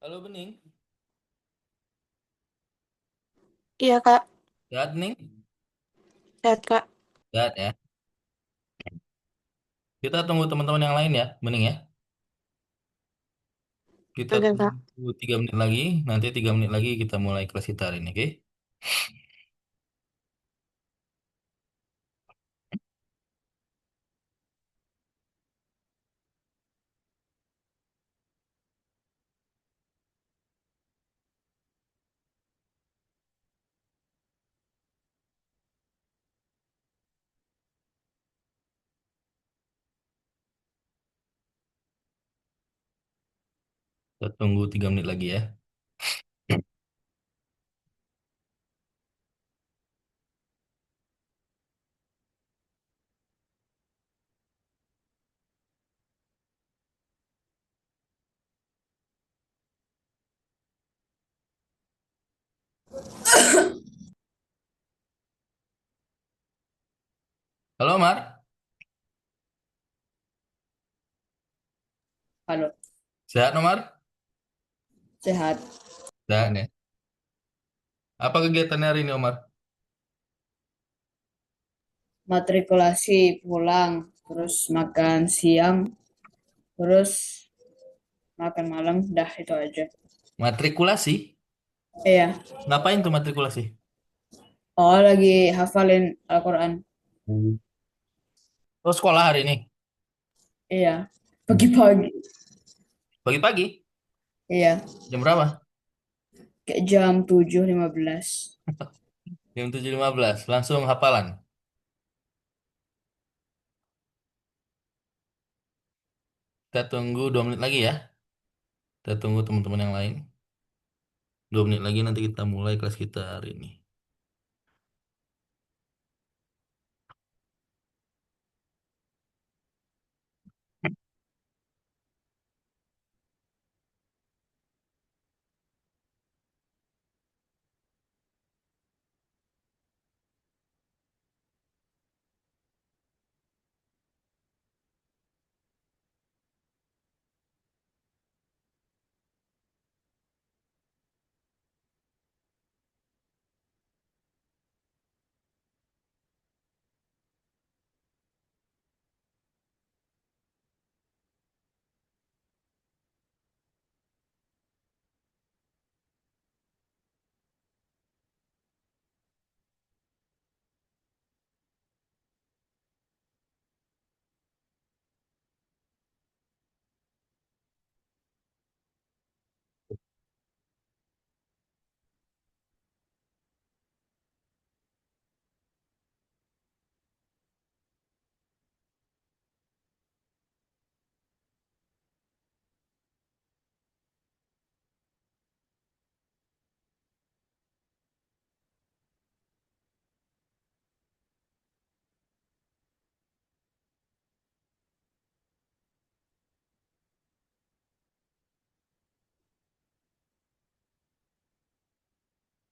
Halo Bening, Iya kak, sehat nih? sehat kak. Sehat ya. Kita tunggu teman-teman yang lain ya, Bening ya. Kita Oke kak. tunggu 3 menit lagi, nanti 3 menit lagi kita mulai kelas kita hari ini, oke? Kita tunggu 3 menit lagi ya. Halo Mar, Halo, sehat Omar? sehat. Sehat ya. Apa kegiatannya hari ini Omar? Matrikulasi pulang, terus makan siang, terus makan malam, dah itu aja. Matrikulasi? Iya. Ngapain tuh matrikulasi? Oh, lagi hafalin Al-Quran. Hmm. Oh sekolah hari ini? Iya. Hmm. Pagi-pagi. Pagi-pagi? Iya. Jam berapa? Kayak jam 7.15. Jam 7.15. Langsung hafalan. Kita tunggu 2 menit lagi ya. Kita tunggu teman-teman yang lain. 2 menit lagi nanti kita mulai kelas kita hari ini.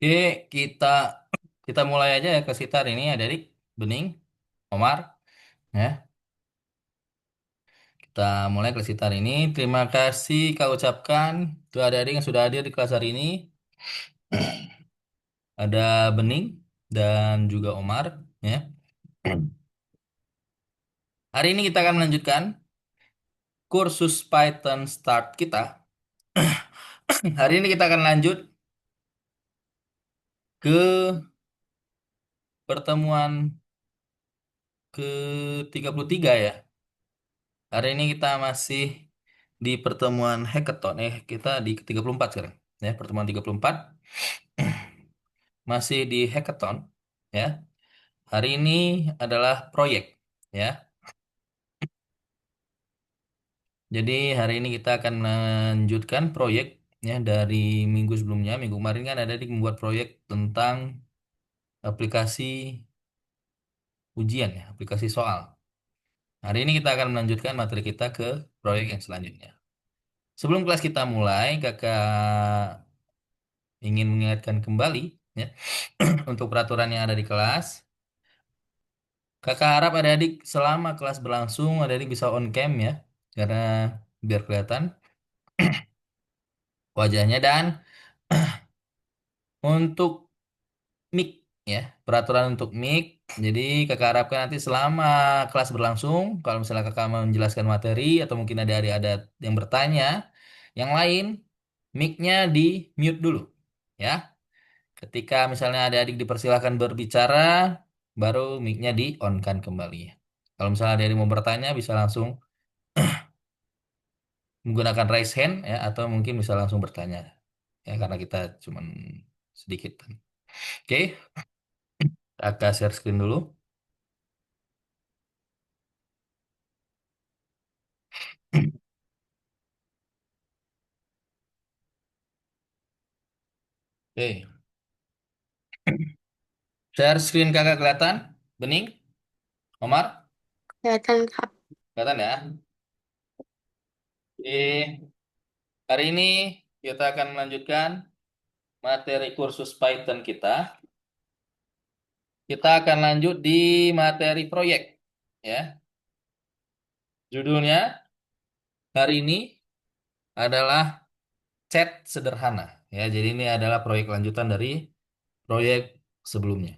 Oke, kita kita mulai aja ya ke sekitar ini ya, Derik, Bening, Omar, ya. Kita mulai ke sekitar ini. Terima kasih kau ucapkan untuk adik-adik yang sudah hadir di kelas hari ini. Ada Bening dan juga Omar, ya. Hari ini kita akan melanjutkan kursus Python Start kita. Hari ini kita akan lanjut ke pertemuan ke 33 ya. Hari ini kita masih di pertemuan hackathon. Kita di ke 34 sekarang. Ya, pertemuan 34 masih di hackathon. Ya, hari ini adalah proyek. Ya, jadi hari ini kita akan melanjutkan proyek ya dari minggu sebelumnya. Minggu kemarin kan ada di membuat proyek tentang aplikasi ujian ya, aplikasi soal. Hari ini kita akan melanjutkan materi kita ke proyek yang selanjutnya. Sebelum kelas kita mulai, kakak ingin mengingatkan kembali ya untuk peraturan yang ada di kelas. Kakak harap adik-adik selama kelas berlangsung adik-adik bisa on cam ya karena biar kelihatan. wajahnya dan untuk mic ya, peraturan untuk mic. Jadi kakak harapkan nanti selama kelas berlangsung, kalau misalnya kakak menjelaskan materi atau mungkin ada adik ada yang bertanya, yang lain mic-nya di mute dulu ya. Ketika misalnya adik-adik dipersilahkan berbicara, baru mic-nya di on-kan kembali. Kalau misalnya adik-adik mau bertanya, bisa langsung menggunakan raise hand ya, atau mungkin bisa langsung bertanya ya, karena kita cuman sedikit kan. Oke, kakak share screen dulu. Oke, share screen kakak kelihatan? Bening? Omar? Kelihatan Kak. Kelihatan ya? Oke, hari ini kita akan melanjutkan materi kursus Python kita. Kita akan lanjut di materi proyek ya. Judulnya hari ini adalah chat sederhana ya. Jadi ini adalah proyek lanjutan dari proyek sebelumnya.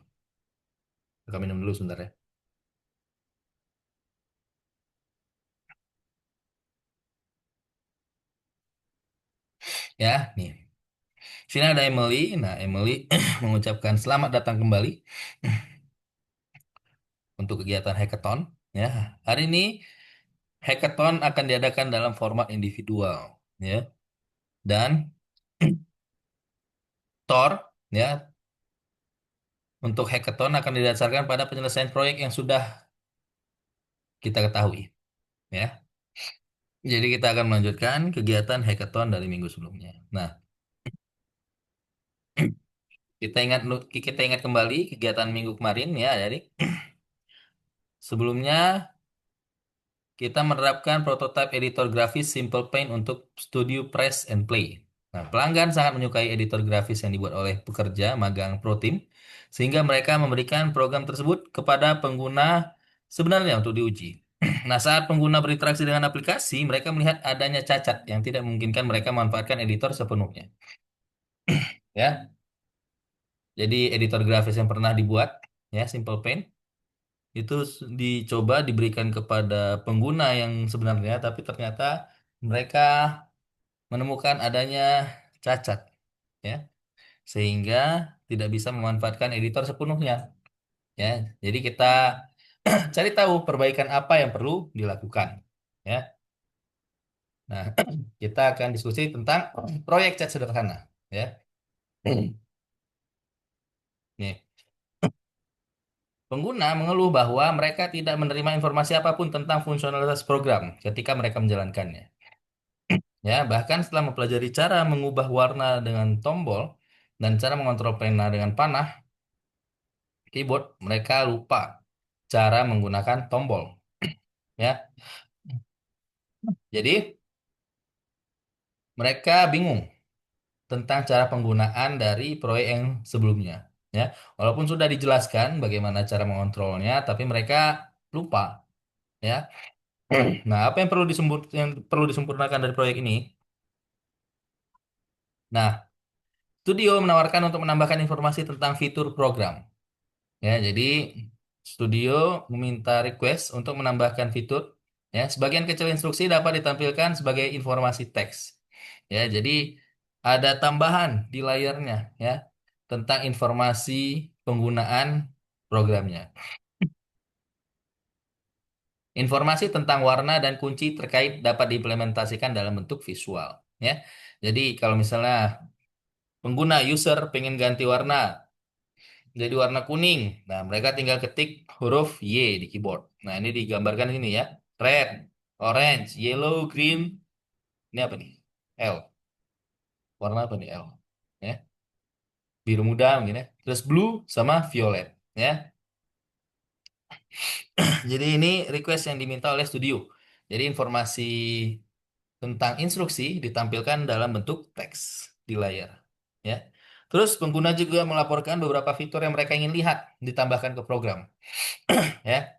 Kita minum dulu sebentar ya. Ya, nih. Sini ada Emily. Nah, Emily mengucapkan selamat datang kembali untuk kegiatan hackathon. Ya, hari ini hackathon akan diadakan dalam format individual. Ya, dan Tor, ya, untuk hackathon akan didasarkan pada penyelesaian proyek yang sudah kita ketahui. Ya, jadi kita akan melanjutkan kegiatan hackathon dari minggu sebelumnya. Nah, kita ingat kembali kegiatan minggu kemarin ya, jadi sebelumnya kita menerapkan prototipe editor grafis Simple Paint untuk Studio Press and Play. Nah, pelanggan sangat menyukai editor grafis yang dibuat oleh pekerja magang ProTeam, sehingga mereka memberikan program tersebut kepada pengguna sebenarnya untuk diuji. Nah, saat pengguna berinteraksi dengan aplikasi, mereka melihat adanya cacat yang tidak memungkinkan mereka memanfaatkan editor sepenuhnya. Ya, jadi editor grafis yang pernah dibuat, ya Simple Paint, itu dicoba diberikan kepada pengguna yang sebenarnya, tapi ternyata mereka menemukan adanya cacat, ya, sehingga tidak bisa memanfaatkan editor sepenuhnya, ya. Jadi kita cari tahu perbaikan apa yang perlu dilakukan, ya. Nah, kita akan diskusi tentang proyek cat sederhana, ya. Nih, pengguna mengeluh bahwa mereka tidak menerima informasi apapun tentang fungsionalitas program ketika mereka menjalankannya. Ya, bahkan setelah mempelajari cara mengubah warna dengan tombol dan cara mengontrol pena dengan panah, keyboard, mereka lupa cara menggunakan tombol. Ya, jadi mereka bingung tentang cara penggunaan dari proyek yang sebelumnya. Ya, walaupun sudah dijelaskan bagaimana cara mengontrolnya, tapi mereka lupa. Ya, nah apa yang perlu disempurnakan dari proyek ini? Nah, studio menawarkan untuk menambahkan informasi tentang fitur program. Ya, jadi studio meminta request untuk menambahkan fitur. Ya, sebagian kecil instruksi dapat ditampilkan sebagai informasi teks. Ya, jadi ada tambahan di layarnya ya tentang informasi penggunaan programnya. Informasi tentang warna dan kunci terkait dapat diimplementasikan dalam bentuk visual. Ya, jadi kalau misalnya pengguna user pengen ganti warna jadi warna kuning. Nah, mereka tinggal ketik huruf Y di keyboard. Nah, ini digambarkan ini ya. Red, orange, yellow, green. Ini apa nih? L. Warna apa nih L? Ya, biru muda mungkin ya. Terus blue sama violet. Ya. Jadi ini request yang diminta oleh studio. Jadi informasi tentang instruksi ditampilkan dalam bentuk teks di layar. Ya. Terus pengguna juga melaporkan beberapa fitur yang mereka ingin lihat ditambahkan ke program. Ya.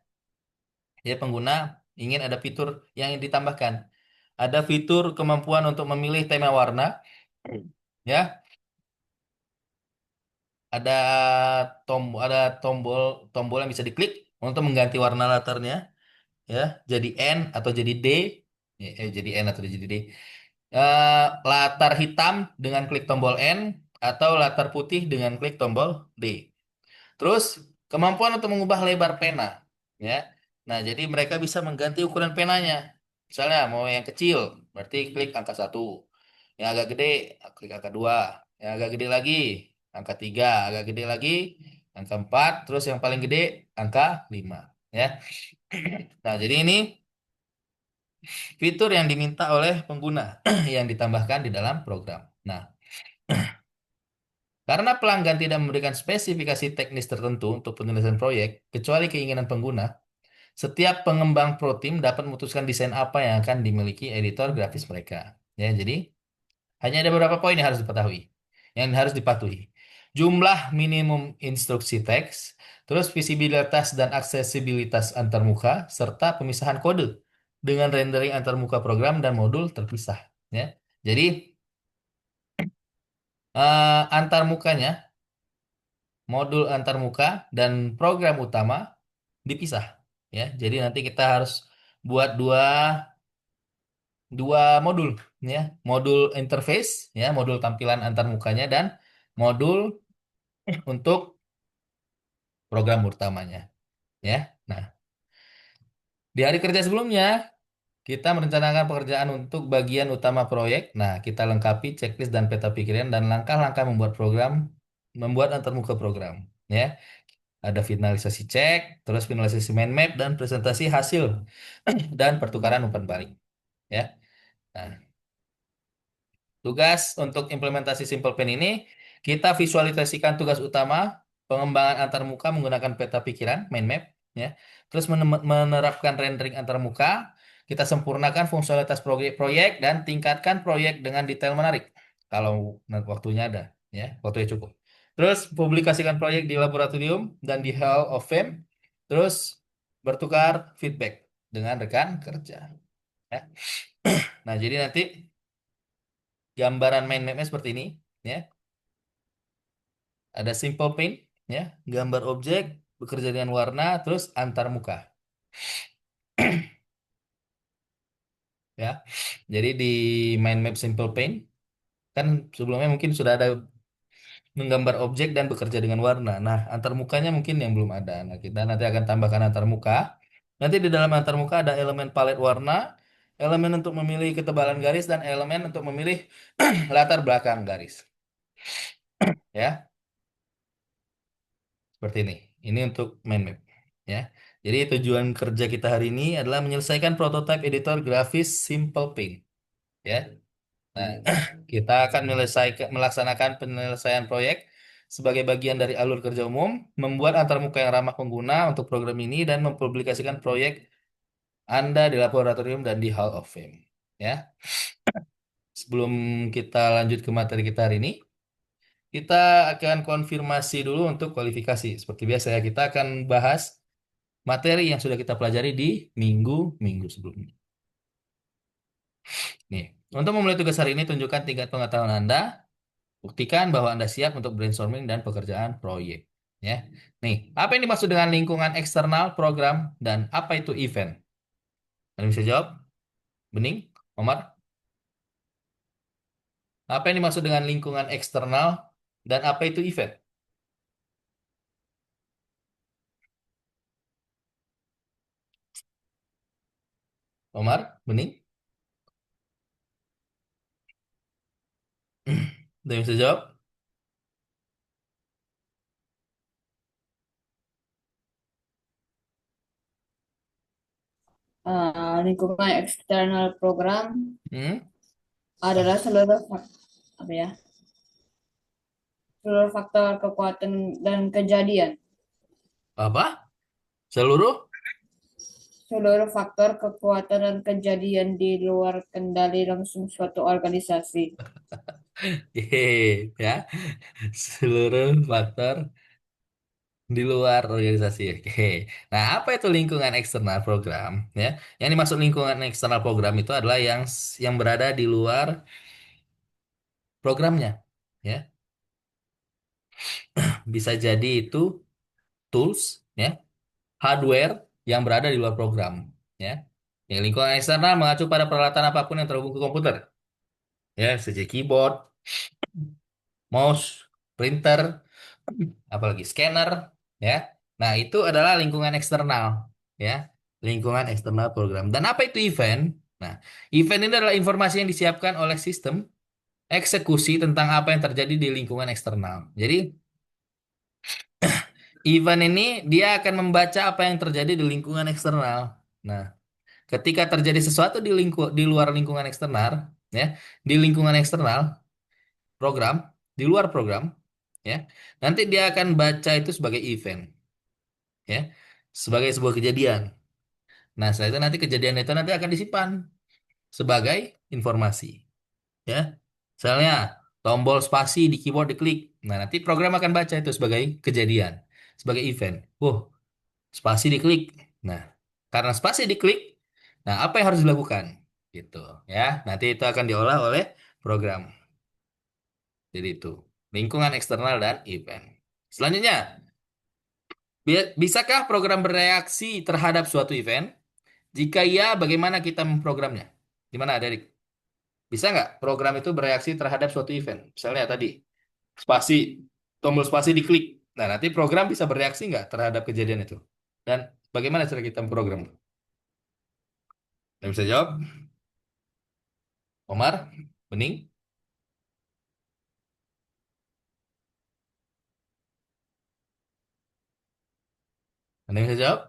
Ya, pengguna ingin ada fitur yang ditambahkan. Ada fitur kemampuan untuk memilih tema warna. Ya, ada ada tombol tombol yang bisa diklik untuk mengganti warna latarnya, ya, jadi N atau jadi D, jadi N atau jadi D. Latar hitam dengan klik tombol N atau latar putih dengan klik tombol D. Terus kemampuan untuk mengubah lebar pena, ya. Nah, jadi mereka bisa mengganti ukuran penanya. Misalnya mau yang kecil, berarti klik angka satu. Yang agak gede, klik angka dua. Yang agak gede lagi, angka tiga. Agak gede lagi, angka empat. Terus yang paling gede, angka lima. Ya. Nah, jadi ini fitur yang diminta oleh pengguna yang ditambahkan di dalam program. Nah, karena pelanggan tidak memberikan spesifikasi teknis tertentu untuk penyelesaian proyek, kecuali keinginan pengguna, setiap pengembang pro tim dapat memutuskan desain apa yang akan dimiliki editor grafis mereka. Ya, jadi hanya ada beberapa poin yang harus diketahui, yang harus dipatuhi. Jumlah minimum instruksi teks, terus visibilitas dan aksesibilitas antarmuka, serta pemisahan kode dengan rendering antarmuka program dan modul terpisah. Ya, jadi antarmukanya, modul antarmuka dan program utama dipisah. Ya, jadi nanti kita harus buat dua dua modul, ya, modul interface, ya, modul tampilan antarmukanya dan modul untuk program utamanya, ya. Nah, di hari kerja sebelumnya kita merencanakan pekerjaan untuk bagian utama proyek. Nah, kita lengkapi checklist dan peta pikiran dan langkah-langkah membuat antarmuka program, ya. Ada finalisasi cek, terus finalisasi mind map dan presentasi hasil dan pertukaran umpan balik, ya. Nah, tugas untuk implementasi Simple Pen ini, kita visualisasikan tugas utama, pengembangan antarmuka menggunakan peta pikiran, mind map, ya. Terus menerapkan rendering antarmuka, kita sempurnakan fungsionalitas proyek dan tingkatkan proyek dengan detail menarik. Kalau waktunya ada, ya, waktunya cukup. Terus publikasikan proyek di laboratorium dan di Hall of Fame. Terus bertukar feedback dengan rekan kerja. Ya. Nah, jadi nanti gambaran mind mapnya seperti ini, ya. Ada simple paint, ya, gambar objek, bekerja dengan warna, terus antar muka, ya. Jadi di mind map simple paint kan sebelumnya mungkin sudah ada menggambar objek dan bekerja dengan warna. Nah, antar mukanya mungkin yang belum ada. Nah, kita nanti akan tambahkan antar muka. Nanti di dalam antar muka ada elemen palet warna, elemen untuk memilih ketebalan garis, dan elemen untuk memilih latar belakang garis. Ya, seperti ini. Ini untuk mind map. Ya. Jadi tujuan kerja kita hari ini adalah menyelesaikan prototipe editor grafis Simple Paint. Ya. Nah, kita akan melaksanakan penyelesaian proyek sebagai bagian dari alur kerja umum, membuat antarmuka yang ramah pengguna untuk program ini, dan mempublikasikan proyek Anda di laboratorium dan di Hall of Fame. Ya. Sebelum kita lanjut ke materi kita hari ini, kita akan konfirmasi dulu untuk kualifikasi. Seperti biasa ya, kita akan bahas materi yang sudah kita pelajari di minggu-minggu sebelumnya. Nih, untuk memulai tugas hari ini, tunjukkan tingkat pengetahuan Anda. Buktikan bahwa Anda siap untuk brainstorming dan pekerjaan proyek. Ya. Nih, apa yang dimaksud dengan lingkungan eksternal program dan apa itu event? Anda bisa jawab? Bening? Omar? Apa yang dimaksud dengan lingkungan eksternal dan apa itu event? Omar? Bening? Anda bisa jawab? Lingkungan eksternal program Hmm? adalah apa ya, seluruh faktor kekuatan dan kejadian. Apa? Seluruh? Seluruh faktor kekuatan dan kejadian di luar kendali langsung suatu organisasi. Hehe, ya. Seluruh faktor di luar organisasi. Oke. Nah, apa itu lingkungan eksternal program? Ya, yang dimaksud lingkungan eksternal program itu adalah yang berada di luar programnya. Ya, bisa jadi itu tools, ya, hardware yang berada di luar program. Ya, yang lingkungan eksternal mengacu pada peralatan apapun yang terhubung ke komputer. Ya, seperti keyboard, mouse, printer, apalagi scanner, ya. Nah, itu adalah lingkungan eksternal, ya. Lingkungan eksternal program. Dan apa itu event? Nah, event ini adalah informasi yang disiapkan oleh sistem eksekusi tentang apa yang terjadi di lingkungan eksternal. Jadi, event ini dia akan membaca apa yang terjadi di lingkungan eksternal. Nah, ketika terjadi sesuatu di luar lingkungan eksternal, ya, di lingkungan eksternal program, di luar program, ya, nanti dia akan baca itu sebagai event, ya, sebagai sebuah kejadian. Nah, setelah itu nanti kejadian itu nanti akan disimpan sebagai informasi, ya. Misalnya tombol spasi di keyboard diklik. Nah, nanti program akan baca itu sebagai kejadian, sebagai event. Spasi diklik. Nah, karena spasi diklik, nah apa yang harus dilakukan? Gitu, ya. Nanti itu akan diolah oleh program. Jadi itu lingkungan eksternal dan event. Selanjutnya, bisakah program bereaksi terhadap suatu event? Jika iya, bagaimana kita memprogramnya? Gimana, Adik? Bisa nggak program itu bereaksi terhadap suatu event? Misalnya tadi, spasi, tombol spasi diklik. Nah, nanti program bisa bereaksi nggak terhadap kejadian itu? Dan bagaimana cara kita memprogram? Yang bisa jawab? Omar? Bening? Ada yang bisa jawab?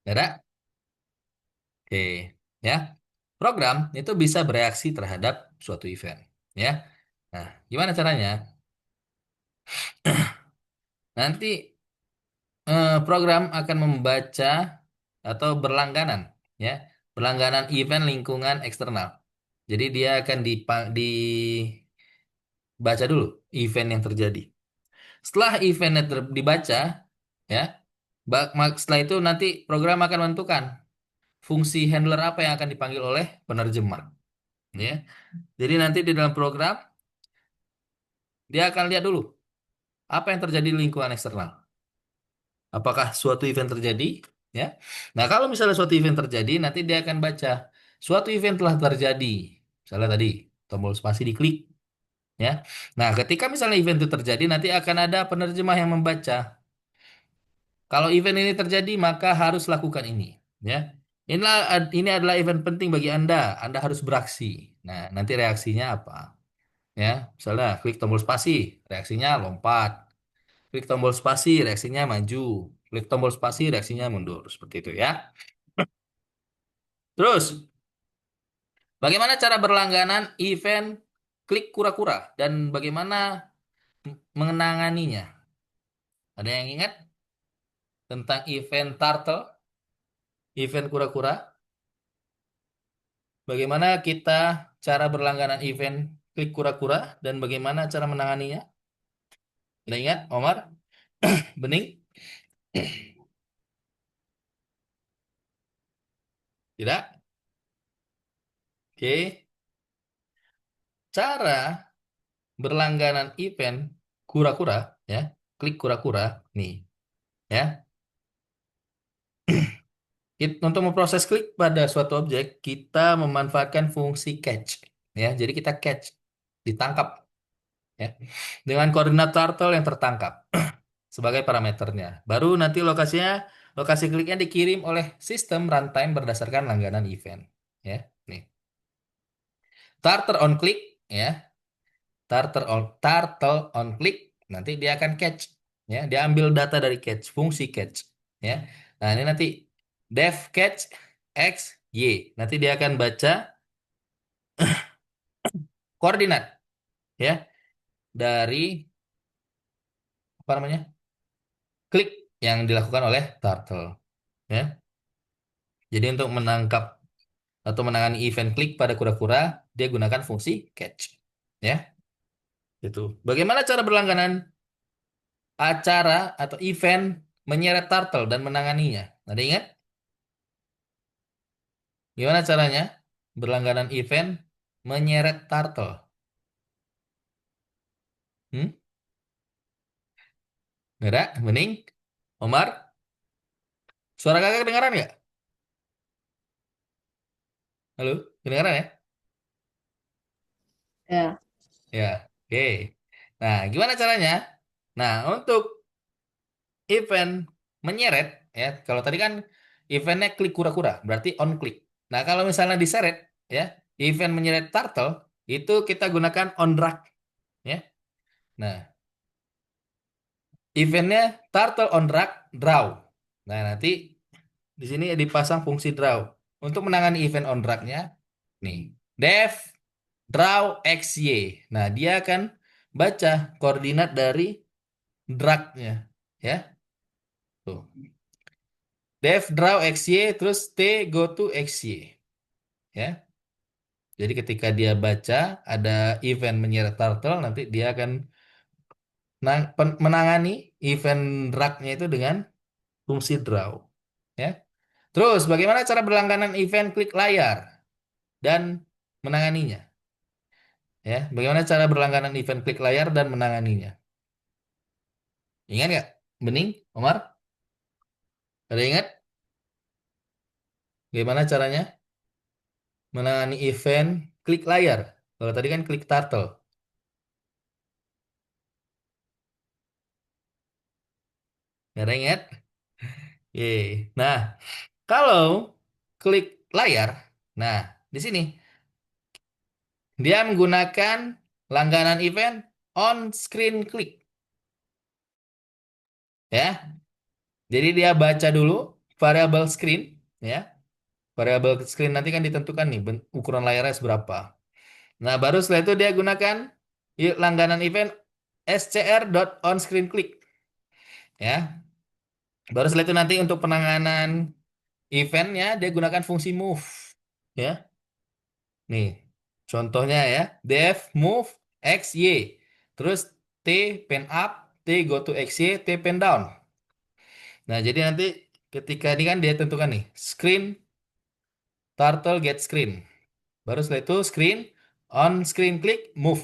Nggak ada? Oke. Ya. Program itu bisa bereaksi terhadap suatu event. Ya. Nah, gimana caranya? Nanti program akan membaca atau berlangganan, ya, berlangganan event lingkungan eksternal. Jadi dia akan dibaca dulu event yang terjadi. Setelah eventnya dibaca, ya, setelah itu nanti program akan menentukan fungsi handler apa yang akan dipanggil oleh penerjemah, ya. Jadi nanti di dalam program dia akan lihat dulu apa yang terjadi di lingkungan eksternal. Apakah suatu event terjadi? Ya. Nah, kalau misalnya suatu event terjadi, nanti dia akan baca suatu event telah terjadi. Misalnya tadi tombol spasi diklik, ya. Nah, ketika misalnya event itu terjadi, nanti akan ada penerjemah yang membaca. Kalau event ini terjadi, maka harus lakukan ini, ya. Ini adalah event penting bagi Anda. Anda harus beraksi. Nah, nanti reaksinya apa? Ya, misalnya klik tombol spasi, reaksinya lompat. Klik tombol spasi, reaksinya maju. Klik tombol spasi, reaksinya mundur. Seperti itu, ya. Terus, bagaimana cara berlangganan event klik kura-kura dan bagaimana mengenanganinya? Ada yang ingat tentang event turtle, event kura-kura? Bagaimana kita cara berlangganan event klik kura-kura dan bagaimana cara menanganinya? Ada ingat, Omar? Bening? Tidak? Oke. Cara berlangganan event kura-kura, ya, klik kura-kura, nih, ya. Untuk memproses klik pada suatu objek, kita memanfaatkan fungsi catch. Ya, jadi kita catch, ditangkap, ya, dengan koordinat turtle yang tertangkap sebagai parameternya. Baru nanti lokasi kliknya dikirim oleh sistem runtime berdasarkan langganan event. Ya, nih, turtle on click, ya, turtle on click, nanti dia akan catch, ya, dia ambil data dari catch, fungsi catch, ya. Nah, ini nanti def catch x y, nanti dia akan baca koordinat, ya, dari apa namanya, klik yang dilakukan oleh turtle, ya. Jadi untuk menangkap atau menangani event klik pada kura-kura, dia gunakan fungsi catch, ya. Itu bagaimana cara berlangganan acara atau event menyeret turtle dan menanganinya. Ada ingat gimana caranya berlangganan event Menyeret turtle. Hmm? Nggak Bening? Omar? Suara kakak kedengaran nggak? Halo? Kedengaran ya? Ya, Ya. Oke. Nah, gimana caranya? Nah, untuk event menyeret, ya, kalau tadi kan eventnya klik kura-kura, berarti on click. Nah, kalau misalnya diseret, ya, event menyeret turtle, itu kita gunakan on drag, ya. Nah, eventnya turtle on drag draw. Nah, nanti di sini dipasang fungsi draw. Untuk menangani event on drag-nya, nih, def draw xy. Nah, dia akan baca koordinat dari drag-nya, ya. Tuh. Def draw xy terus t go to xy, ya. Jadi ketika dia baca ada event menyeret turtle, nanti dia akan menangani event drag-nya itu dengan fungsi draw, ya. Terus bagaimana cara berlangganan event klik layar dan menanganinya? Ya, bagaimana cara berlangganan event klik layar dan menanganinya? Ingat nggak? Bening, Omar? Ada ingat? Bagaimana caranya menangani event klik layar? Kalau tadi kan klik turtle. Nggak ada ingat? Ye. Nah, kalau klik layar, nah di sini dia menggunakan langganan event on screen click, ya. Jadi dia baca dulu variabel screen, ya. Variabel screen nanti kan ditentukan nih ukuran layarnya seberapa. Nah, baru setelah itu dia gunakan langganan event scr dot on screen click, ya. Baru setelah itu nanti untuk penanganan eventnya dia gunakan fungsi move, ya. Nih, contohnya ya, def move x y, terus t pen up, t go to x y, t pen down. Nah, jadi nanti ketika ini kan dia tentukan nih, screen turtle get screen. Baru setelah itu screen on screen click move,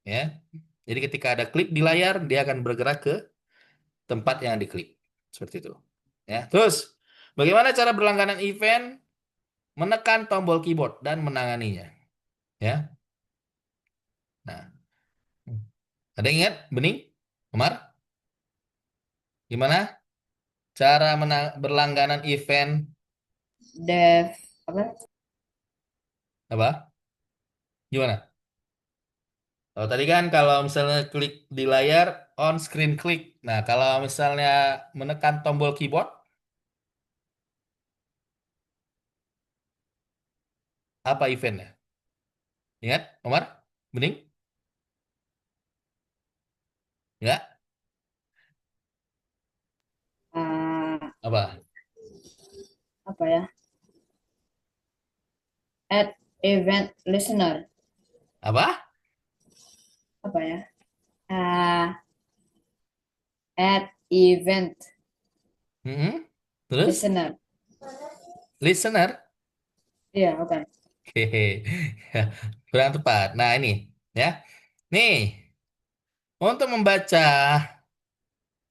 ya. Jadi ketika ada klik di layar, dia akan bergerak ke tempat yang diklik. Seperti itu. Ya. Terus, bagaimana cara berlangganan event menekan tombol keyboard dan menanganinya? Ya. Nah, ada yang ingat, Bening? Umar? Gimana cara berlangganan event def apa? apa? Gimana? Kalau tadi kan kalau misalnya klik di layar on screen click. Nah, kalau misalnya menekan tombol keyboard, apa eventnya? Ingat, Umar? Bening? Enggak? Ah, Apa? apa ya? Add event listener. Apa? Apa ya? Ah, add event Mm-mm. Terus listener. listener. Iya, oke. Hehe. Kurang tepat. Nah, ini ya. Nih, untuk membaca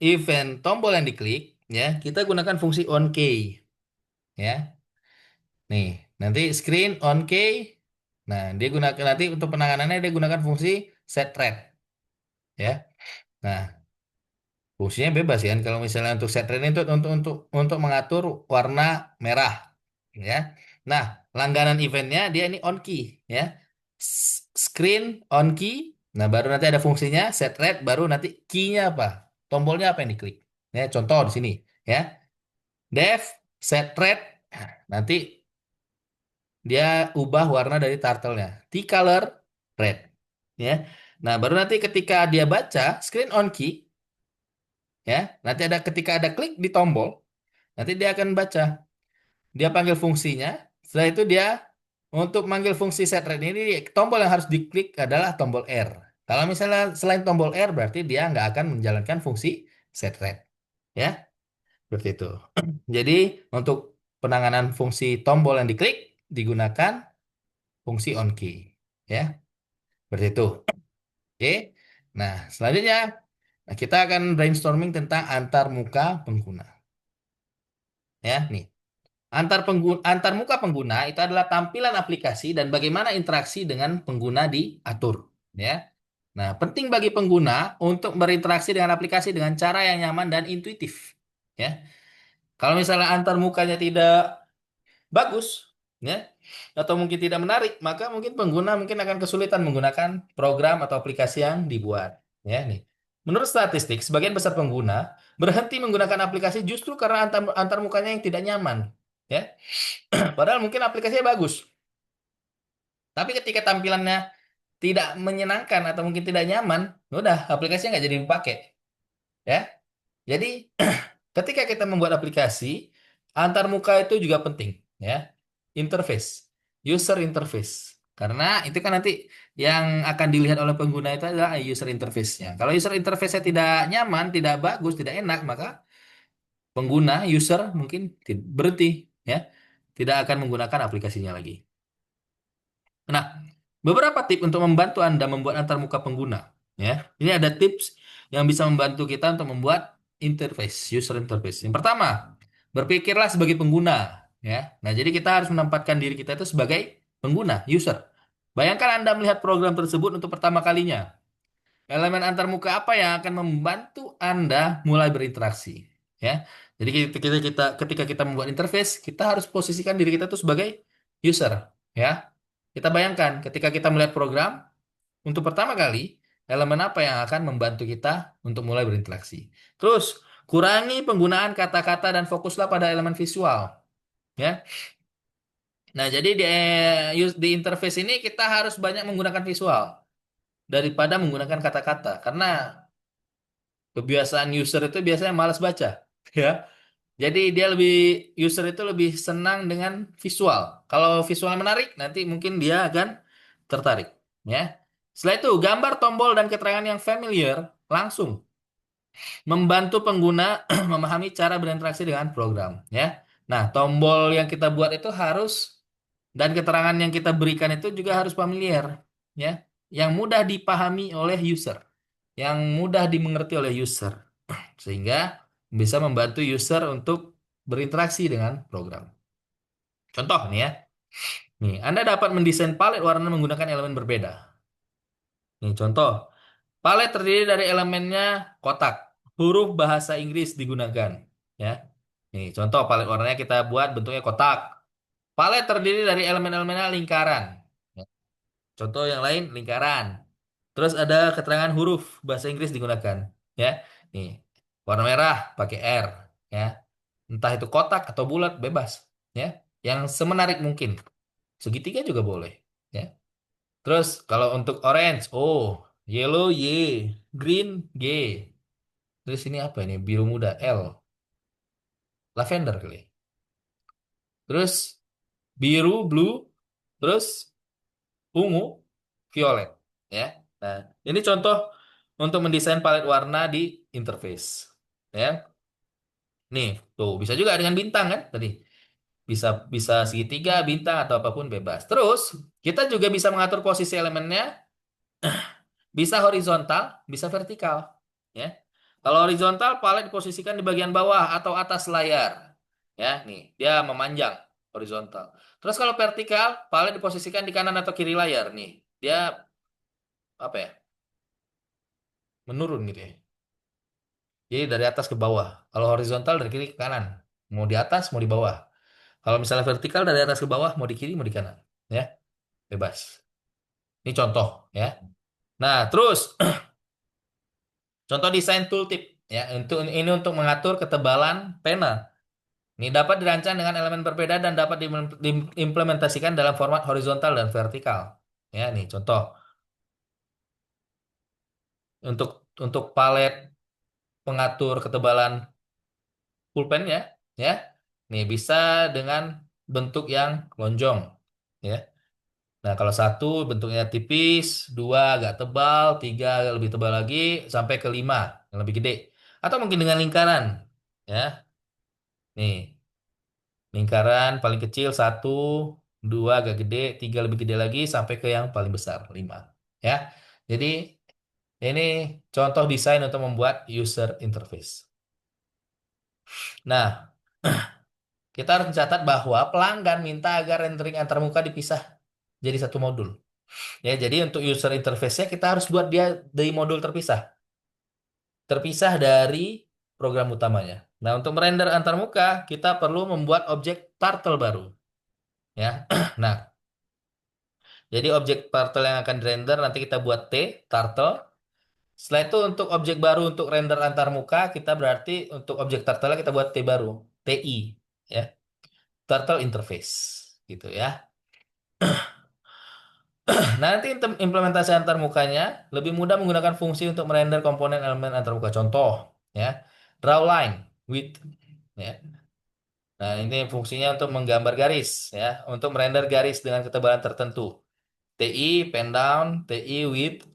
event tombol yang diklik, ya, kita gunakan fungsi on key, ya. Nih, nanti screen on key. Nah, dia gunakan nanti untuk penanganannya dia gunakan fungsi set red, ya. Nah, fungsinya bebas ya. Kalau misalnya untuk set red itu untuk mengatur warna merah, ya. Nah, langganan eventnya dia ini on key, ya. Screen on key. Nah, baru nanti ada fungsinya set red, baru nanti key-nya apa? Tombolnya apa yang diklik? Ya, contoh di sini, ya. Def set red. Nanti dia ubah warna dari turtle-nya. T-color red, ya. Nah, baru nanti ketika dia baca screen on key, ya, nanti ada ketika ada klik di tombol, nanti dia akan baca. Dia panggil fungsinya. Setelah itu dia untuk manggil fungsi set red ini tombol yang harus diklik adalah tombol R. Kalau misalnya selain tombol R berarti dia nggak akan menjalankan fungsi set red. Ya, seperti itu. Jadi untuk penanganan fungsi tombol yang diklik digunakan fungsi on key. Ya, seperti itu. Oke. Nah, selanjutnya kita akan brainstorming tentang antar muka pengguna. Ya, nih. Antar muka pengguna itu adalah tampilan aplikasi dan bagaimana interaksi dengan pengguna diatur. Ya. Nah, penting bagi pengguna untuk berinteraksi dengan aplikasi dengan cara yang nyaman dan intuitif. Ya. Kalau misalnya antar mukanya tidak bagus, ya, atau mungkin tidak menarik, maka mungkin pengguna mungkin akan kesulitan menggunakan program atau aplikasi yang dibuat. Ya, nih. Menurut statistik, sebagian besar pengguna berhenti menggunakan aplikasi justru karena antar mukanya yang tidak nyaman. Ya, padahal mungkin aplikasinya bagus, tapi ketika tampilannya tidak menyenangkan atau mungkin tidak nyaman, udah aplikasinya nggak jadi dipakai. Ya, jadi ketika kita membuat aplikasi, antar muka itu juga penting, ya. Interface, user interface. Karena itu kan nanti yang akan dilihat oleh pengguna itu adalah user interface-nya. Kalau user interface-nya tidak nyaman, tidak bagus, tidak enak, maka pengguna, user mungkin berhenti, ya. Tidak akan menggunakan aplikasinya lagi. Nah, beberapa tips untuk membantu Anda membuat antarmuka pengguna. Ya, ini ada tips yang bisa membantu kita untuk membuat interface, user interface. Yang pertama, berpikirlah sebagai pengguna. Ya, nah jadi kita harus menempatkan diri kita itu sebagai pengguna, user. Bayangkan Anda melihat program tersebut untuk pertama kalinya. Elemen antarmuka apa yang akan membantu Anda mulai berinteraksi? Ya, jadi ketika kita membuat interface, kita harus posisikan diri kita itu sebagai user. Ya, kita bayangkan ketika kita melihat program untuk pertama kali, elemen apa yang akan membantu kita untuk mulai berinteraksi. Terus, kurangi penggunaan kata-kata dan fokuslah pada elemen visual. Ya, nah jadi di interface ini kita harus banyak menggunakan visual daripada menggunakan kata-kata, karena kebiasaan user itu biasanya malas baca. Ya, jadi dia lebih user itu lebih senang dengan visual. Kalau visual menarik, nanti mungkin dia akan tertarik. Ya. Setelah itu, gambar tombol dan keterangan yang familiar langsung membantu pengguna memahami cara berinteraksi dengan program. Ya. Nah, tombol yang kita buat itu harus dan keterangan yang kita berikan itu juga harus familiar. Ya, yang mudah dipahami oleh user, yang mudah dimengerti oleh user, sehingga bisa membantu user untuk berinteraksi dengan program. Contoh nih ya, nih Anda dapat mendesain palet warna menggunakan elemen berbeda. Nih contoh, palet terdiri dari elemennya kotak, huruf bahasa Inggris digunakan. Ya, nih contoh palet warnanya kita buat bentuknya kotak. Palet terdiri dari elemen-elemennya lingkaran. Ya, contoh yang lain lingkaran. Terus ada keterangan huruf bahasa Inggris digunakan. Ya, nih warna merah pakai R. Ya, entah itu kotak atau bulat bebas, ya, yang semenarik mungkin. Segitiga juga boleh, ya. Terus kalau untuk orange, yellow Y, green G. Terus ini apa ini, biru muda L, lavender kali. Terus biru blue, terus ungu violet, ya. Nah, ini contoh untuk mendesain palet warna di interface, ya. Nih tuh bisa juga dengan bintang kan tadi. Bisa bisa segitiga, bintang atau apapun bebas. Terus kita juga bisa mengatur posisi elemennya, bisa horizontal, bisa vertikal, ya. Kalau horizontal, palet diposisikan di bagian bawah atau atas layar, ya. Nih dia memanjang horizontal. Terus kalau vertikal, palet diposisikan di kanan atau kiri layar, nih dia apa ya, menurun gitu ya. Jadi dari atas ke bawah. Kalau horizontal dari kiri ke kanan, mau di atas mau di bawah. Kalau misalnya vertikal dari atas ke bawah, mau di kiri mau di kanan, ya, bebas. Ini contoh, ya. Nah, terus contoh desain tooltip, ya. Untuk mengatur ketebalan pena. Ini dapat dirancang dengan elemen berbeda dan dapat diimplementasikan dalam format horizontal dan vertikal. Ya, nih contoh untuk palet pengatur ketebalan pulpen ya, ya. Nih bisa dengan bentuk yang lonjong, ya. Nah, kalau satu bentuknya tipis, dua agak tebal, tiga agak lebih tebal lagi, sampai ke lima yang lebih gede. Atau mungkin dengan lingkaran, ya. Nih, lingkaran paling kecil satu, dua agak gede, tiga lebih gede lagi, sampai ke yang paling besar, lima. Ya, jadi ini contoh desain untuk membuat user interface. Nah, kita harus mencatat bahwa pelanggan minta agar rendering antarmuka dipisah jadi satu modul. Ya, jadi untuk user interface-nya kita harus buat dia dari modul terpisah, terpisah dari program utamanya. Nah, untuk merender antarmuka, kita perlu membuat objek turtle baru. Ya, nah, jadi objek turtle yang akan dirender nanti kita buat T, turtle. Setelah itu untuk objek baru untuk render antarmuka, kita berarti untuk objek turtle kita buat T baru, TI, ya, turtle interface, gitu ya. Nanti implementasi antarmukanya lebih mudah menggunakan fungsi untuk merender komponen elemen antarmuka. Contoh, ya, draw line, width, ya. Nah, ini fungsinya untuk menggambar garis, ya, untuk merender garis dengan ketebalan tertentu. TI, pen down, TI, width,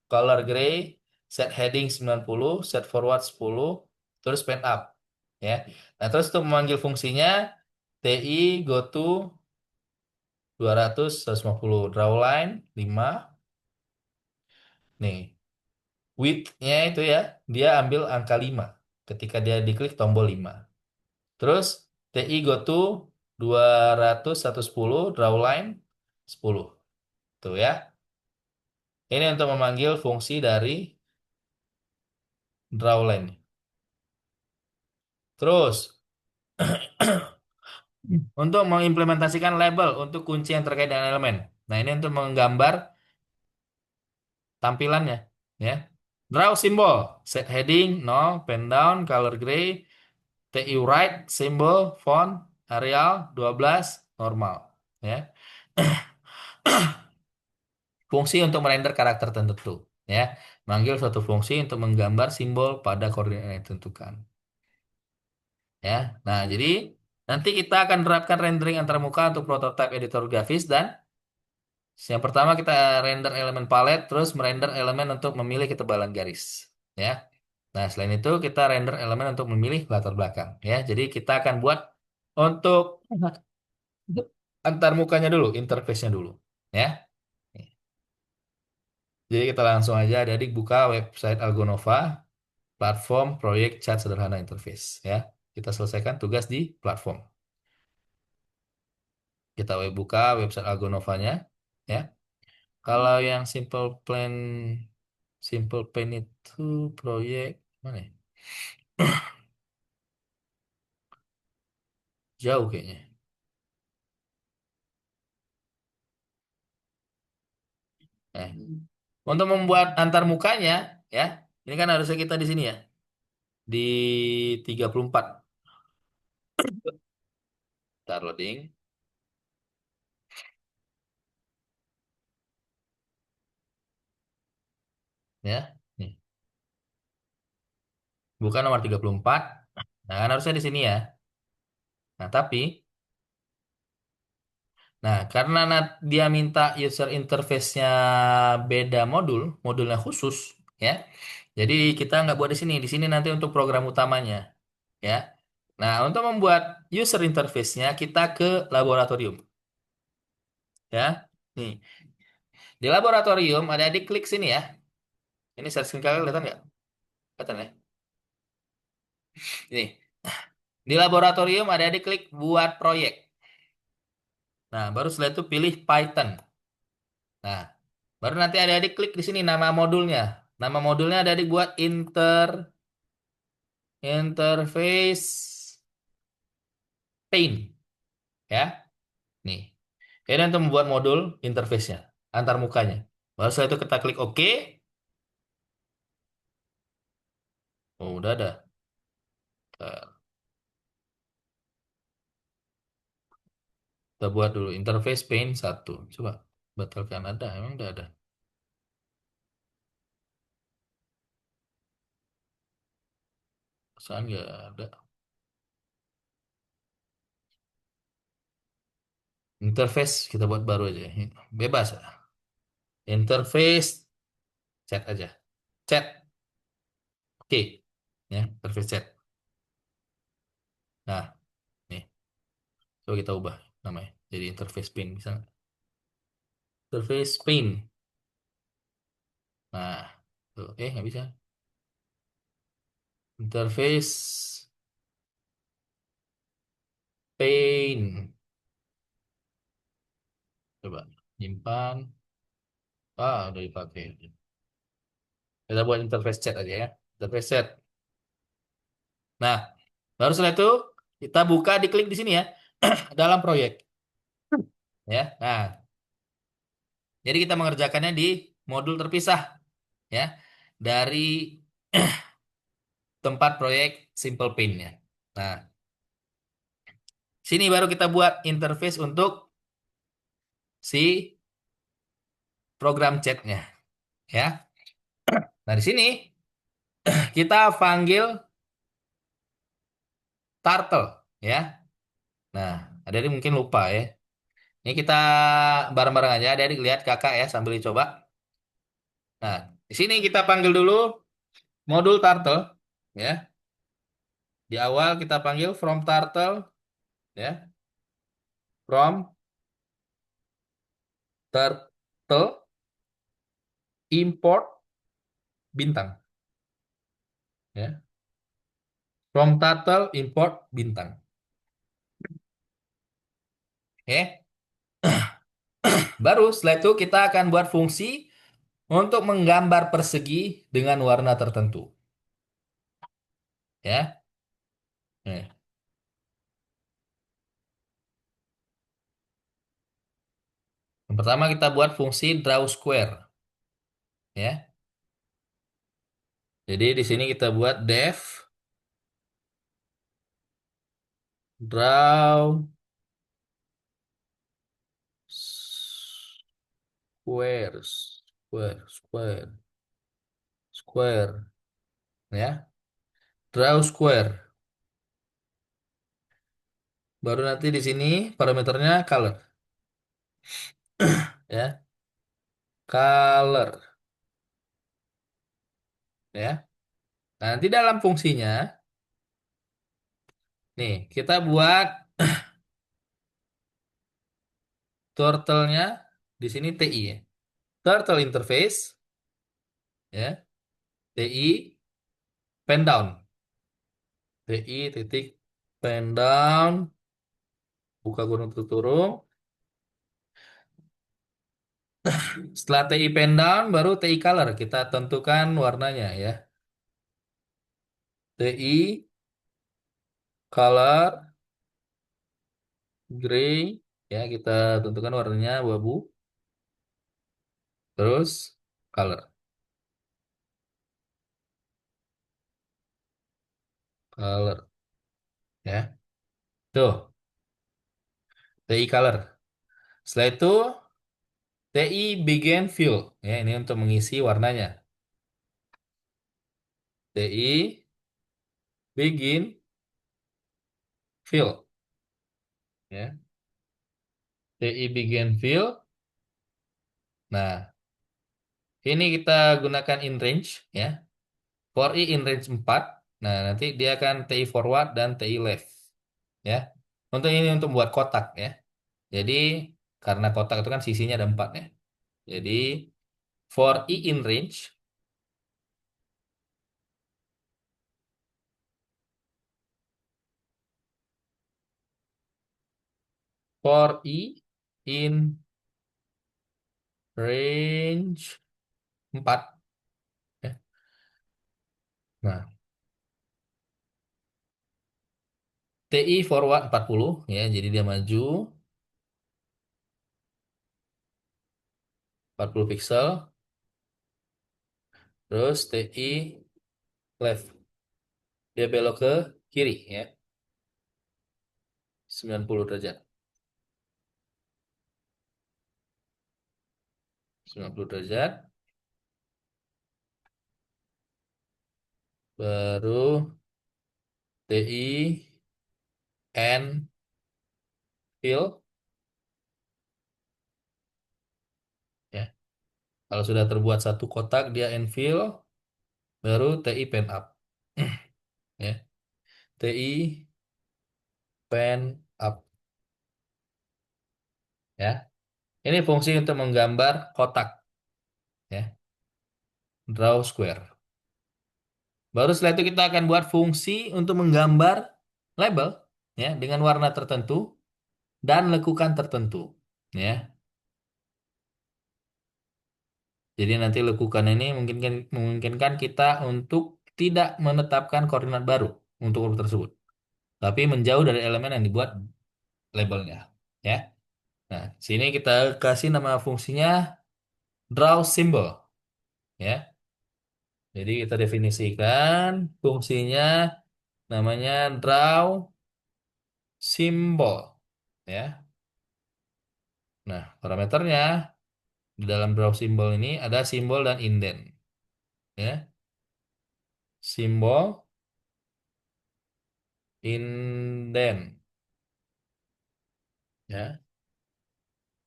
color gray, set heading 90, set forward 10, terus pen up, ya. Nah, terus untuk memanggil fungsinya, TI, go to 200, 150, draw line 5. Nih, width-nya itu ya, dia ambil angka 5 ketika dia diklik tombol 5. Terus TI go to 200 110 draw line 10. Tuh ya. Ini untuk memanggil fungsi dari draw line. Terus untuk mengimplementasikan label untuk kunci yang terkait dengan elemen. Nah, ini untuk menggambar tampilannya, ya. Draw symbol, set heading 0, pen down, color gray, TI right, symbol, font, Arial 12, normal. Ya. Fungsi untuk merender karakter tertentu. Ya. Manggil suatu fungsi untuk menggambar simbol pada koordinat yang ditentukan. Ya. Nah, jadi nanti kita akan menerapkan rendering antarmuka untuk prototype editor grafis dan yang pertama kita render elemen palet, terus merender elemen untuk memilih ketebalan garis. Ya. Nah, selain itu kita render elemen untuk memilih latar belakang. Ya. Jadi kita akan buat untuk antar mukanya dulu, interface-nya dulu. Ya. Jadi kita langsung aja adik buka website Algonova, platform proyek cat sederhana interface. Ya. Kita selesaikan tugas di platform. Kita buka website Algonovanya. Ya. Kalau yang simple plan itu proyek mana ya? Jauh kayaknya. Eh. Untuk membuat antar mukanya, ya, ini kan harusnya kita di sini ya, di 34. Ntar loading, ya. Nih, bukan nomor 34. Nah, kan harusnya di sini ya. Nah, karena dia minta user interface-nya beda modulnya khusus, ya. Jadi kita nggak buat di sini. Di sini nanti untuk program utamanya, ya. Nah, untuk membuat user interface-nya kita ke laboratorium, ya. Nih, di laboratorium ada di klik sini ya. Ini share screen kalian kelihatan nggak? Kelihatan ya? Ini. Di laboratorium ada di klik buat proyek. Nah, baru setelah itu pilih Python. Nah, baru nanti ada di klik di sini nama modulnya. Nama modulnya ada di buat interface pane, ya. Nih. Ini untuk membuat modul interface-nya, antar mukanya. Baru setelah itu kita klik OK. Oh, udah ada. Kita kita buat dulu interface pane 1. Coba batalkan, ada, emang udah ada. Perasaan nggak ada. Interface kita buat baru aja. Bebas. Interface chat aja. Chat. Oke. Ya, interface chat. Nah, nih. Coba kita ubah namanya. Jadi interface pane misalnya. Interface pane. Nah, tuh, nggak bisa. Interface pane. Coba simpan. Udah dipakai. Kita buat interface chat aja ya. Interface chat. Nah, baru setelah itu kita buka, diklik di sini ya, dalam proyek. Ya. Nah, jadi kita mengerjakannya di modul terpisah ya dari tempat proyek Simple Paint-nya. Nah, sini baru kita buat interface untuk si program chatnya ya. Nah, di sini kita panggil turtle ya. Nah, ada yang mungkin lupa ya. Ini kita bareng-bareng aja. Adik-adik lihat kakak ya sambil dicoba. Nah, di sini kita panggil dulu modul turtle ya. Di awal kita panggil from turtle ya. From turtle import bintang ya. From turtle import bintang. Oke. Baru setelah itu kita akan buat fungsi untuk menggambar persegi dengan warna tertentu ya. Nih. Yang pertama kita buat fungsi draw square ya. Jadi di sini kita buat def draw squares, square ya. Draw square. Baru nanti di sini parameternya color ya. Color ya. Nah, nanti dalam fungsinya nih kita buat turtle-nya di sini TI ya. Turtle interface ya. TI pen down. TI titik pen down, buka gunung tuturung. Setelah TI pen down baru TI color kita tentukan warnanya ya. TI color gray ya, kita tentukan warnanya abu-abu. Terus color, color ya. Tuh, TI color. Setelah itu TI begin fill ya, ini untuk mengisi warnanya. TI begin fill ya. TI begin fill. Nah, ini kita gunakan in range ya. For i in range 4. Nah, nanti dia akan TI forward dan TI left ya. Untuk ini untuk membuat kotak ya. Jadi karena kotak itu kan sisinya ada 4 ya. Jadi for i in range, for i in range 4 ya. Nah, TI forward 40 ya. Jadi dia maju 40 pixel. Terus TI left, dia belok ke kiri ya. 90 derajat. 90 derajat. Baru TI and fill ya. Kalau sudah terbuat satu kotak dia and fill, baru TI pen up ya. TI pen up. ya. Ini fungsi untuk menggambar kotak, ya, draw square. Baru setelah itu kita akan buat fungsi untuk menggambar label, ya, dengan warna tertentu dan lekukan tertentu, ya. Jadi nanti lekukan ini memungkinkan kita untuk tidak menetapkan koordinat baru untuk huruf tersebut, tapi menjauh dari elemen yang dibuat labelnya, ya. Nah, sini kita kasih nama fungsinya draw symbol, ya. Jadi kita definisikan fungsinya namanya draw symbol, ya. Nah, parameternya di dalam draw symbol ini ada simbol dan indent, ya. Simbol, indent, ya.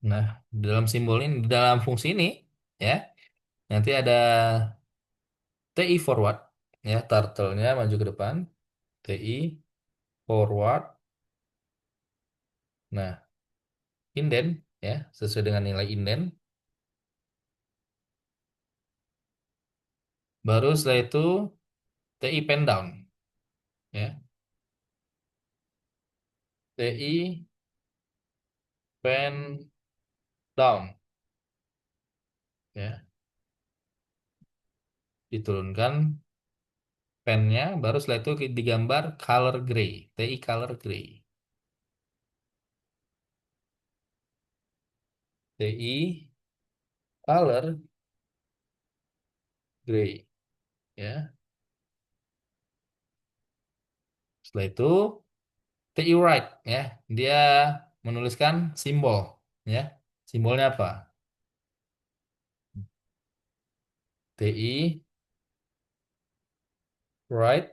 Nah, di dalam simbol ini, di dalam fungsi ini, ya, nanti ada TI forward, ya, turtle-nya maju ke depan, TI forward. Nah, indent, ya, sesuai dengan nilai indent. Baru setelah itu TI pen down, ya, TI pen down, ya, diturunkan pennya. Baru setelah itu digambar color gray, TI color gray, TI color gray, ya. Setelah itu TI right, ya, dia menuliskan simbol, ya. Simbolnya apa? TI right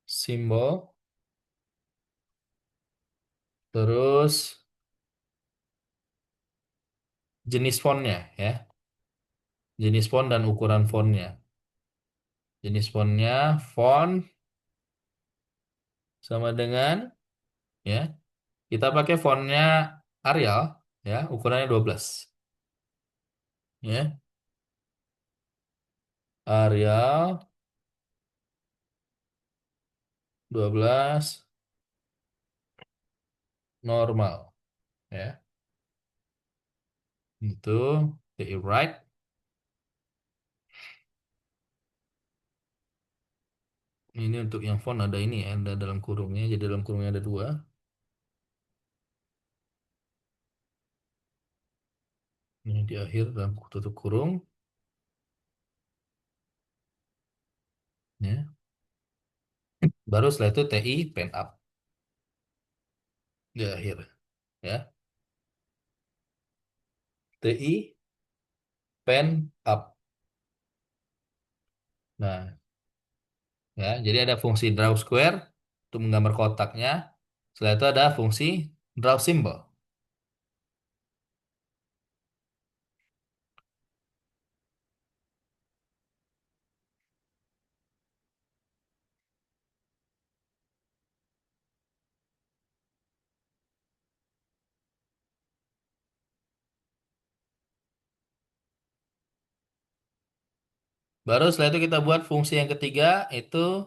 simbol, terus jenis fontnya, ya. Jenis font dan ukuran fontnya. Jenis fontnya font sama dengan, ya, kita pakai fontnya Arial, ya, ukurannya 12, ya. Arial 12 normal, ya. Itu TI right. Ini untuk yang font ada ini, ya, ada dalam kurungnya. Jadi dalam kurungnya ada dua. Ini di akhir dalam tutup kurung, ya. Baru setelah itu TI pen up di akhir, ya. TI pen up. Nah, ya, jadi ada fungsi draw square untuk menggambar kotaknya. Setelah itu ada fungsi draw symbol. Baru setelah itu kita buat fungsi yang ketiga, itu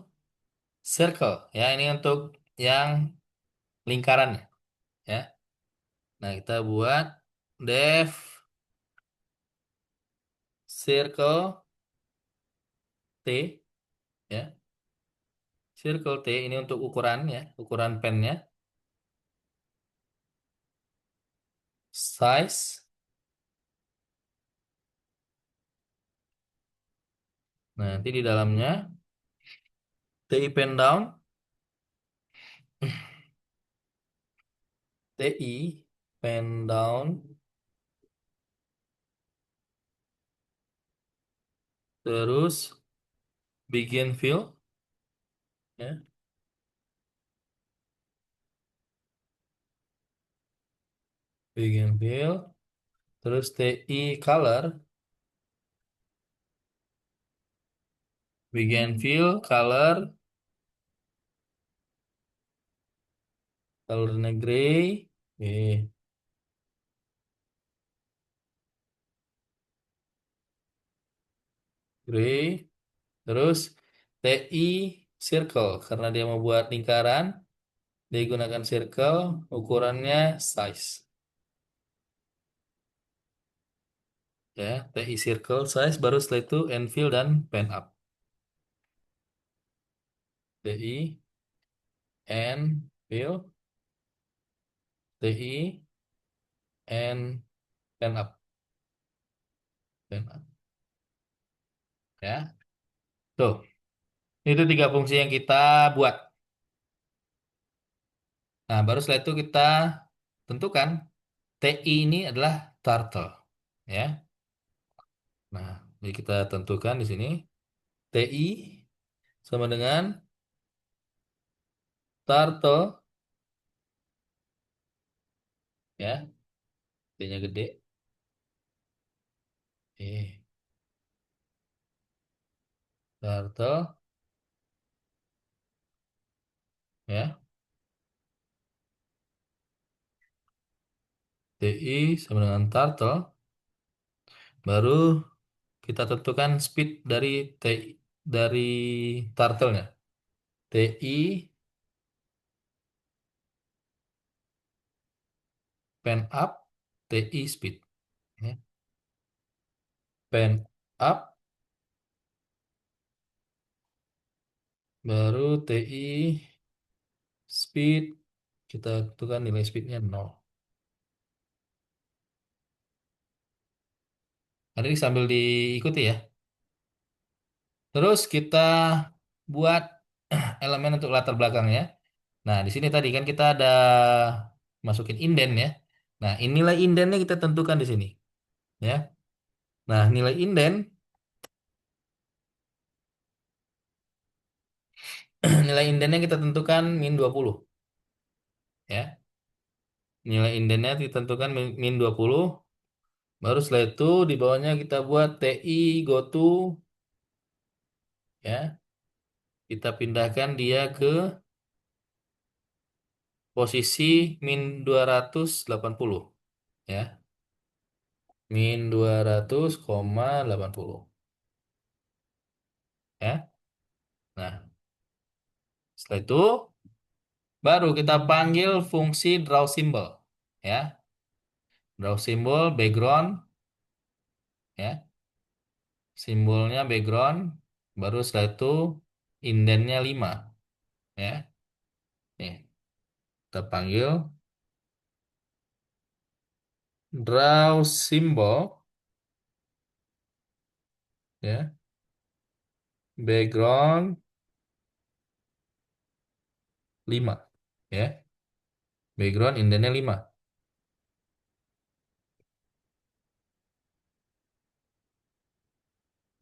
circle, ya. Ini untuk yang lingkarannya, ya. Nah, kita buat def circle T, ya. Circle T ini untuk ukurannya, ukuran pennya, size. Nah, nanti di dalamnya TI pen down, TI pen down, terus begin fill, ya. Begin fill, terus TI color, begin fill color, colornya gray, oke. gray. Terus TI circle karena dia mau buat lingkaran, dia gunakan circle, ukurannya size. Ya, TI circle size baru setelah itu anvil dan pen up. TI anvil, TI and pen up, pen up. Ya, tuh. Itu tiga fungsi yang kita buat. Nah, baru setelah itu kita tentukan TI ini adalah turtle. Ya. Nah, jadi kita tentukan di sini TI sama dengan turtle, ya, T-nya gede. Turtle, ya. TI sama dengan turtle. Baru kita tentukan speed dari TI, dari turtle-nya. TI pen up, TI speed. Ya. Pen up, baru TI speed. Kita tentukan nilai speednya 0. Nanti sambil diikuti ya. Terus kita buat elemen untuk latar belakangnya. Nah, di sini tadi kan kita ada masukin inden ya. Nah, inilah indennya kita tentukan di sini, ya. Nah, nilai inden, nilai indennya kita tentukan min 20, ya. Nilai indennya ditentukan min 20. Baru setelah itu di bawahnya kita buat TI goto, ya. Kita pindahkan dia ke posisi min 280, ya. Min 200,80, ya. Nah, setelah itu baru kita panggil fungsi draw symbol, ya. Draw symbol background, ya. Simbolnya background. Baru setelah itu indennya 5, ya. Nih, kita panggil draw symbol, ya. Background 5, ya. Background indennya 5.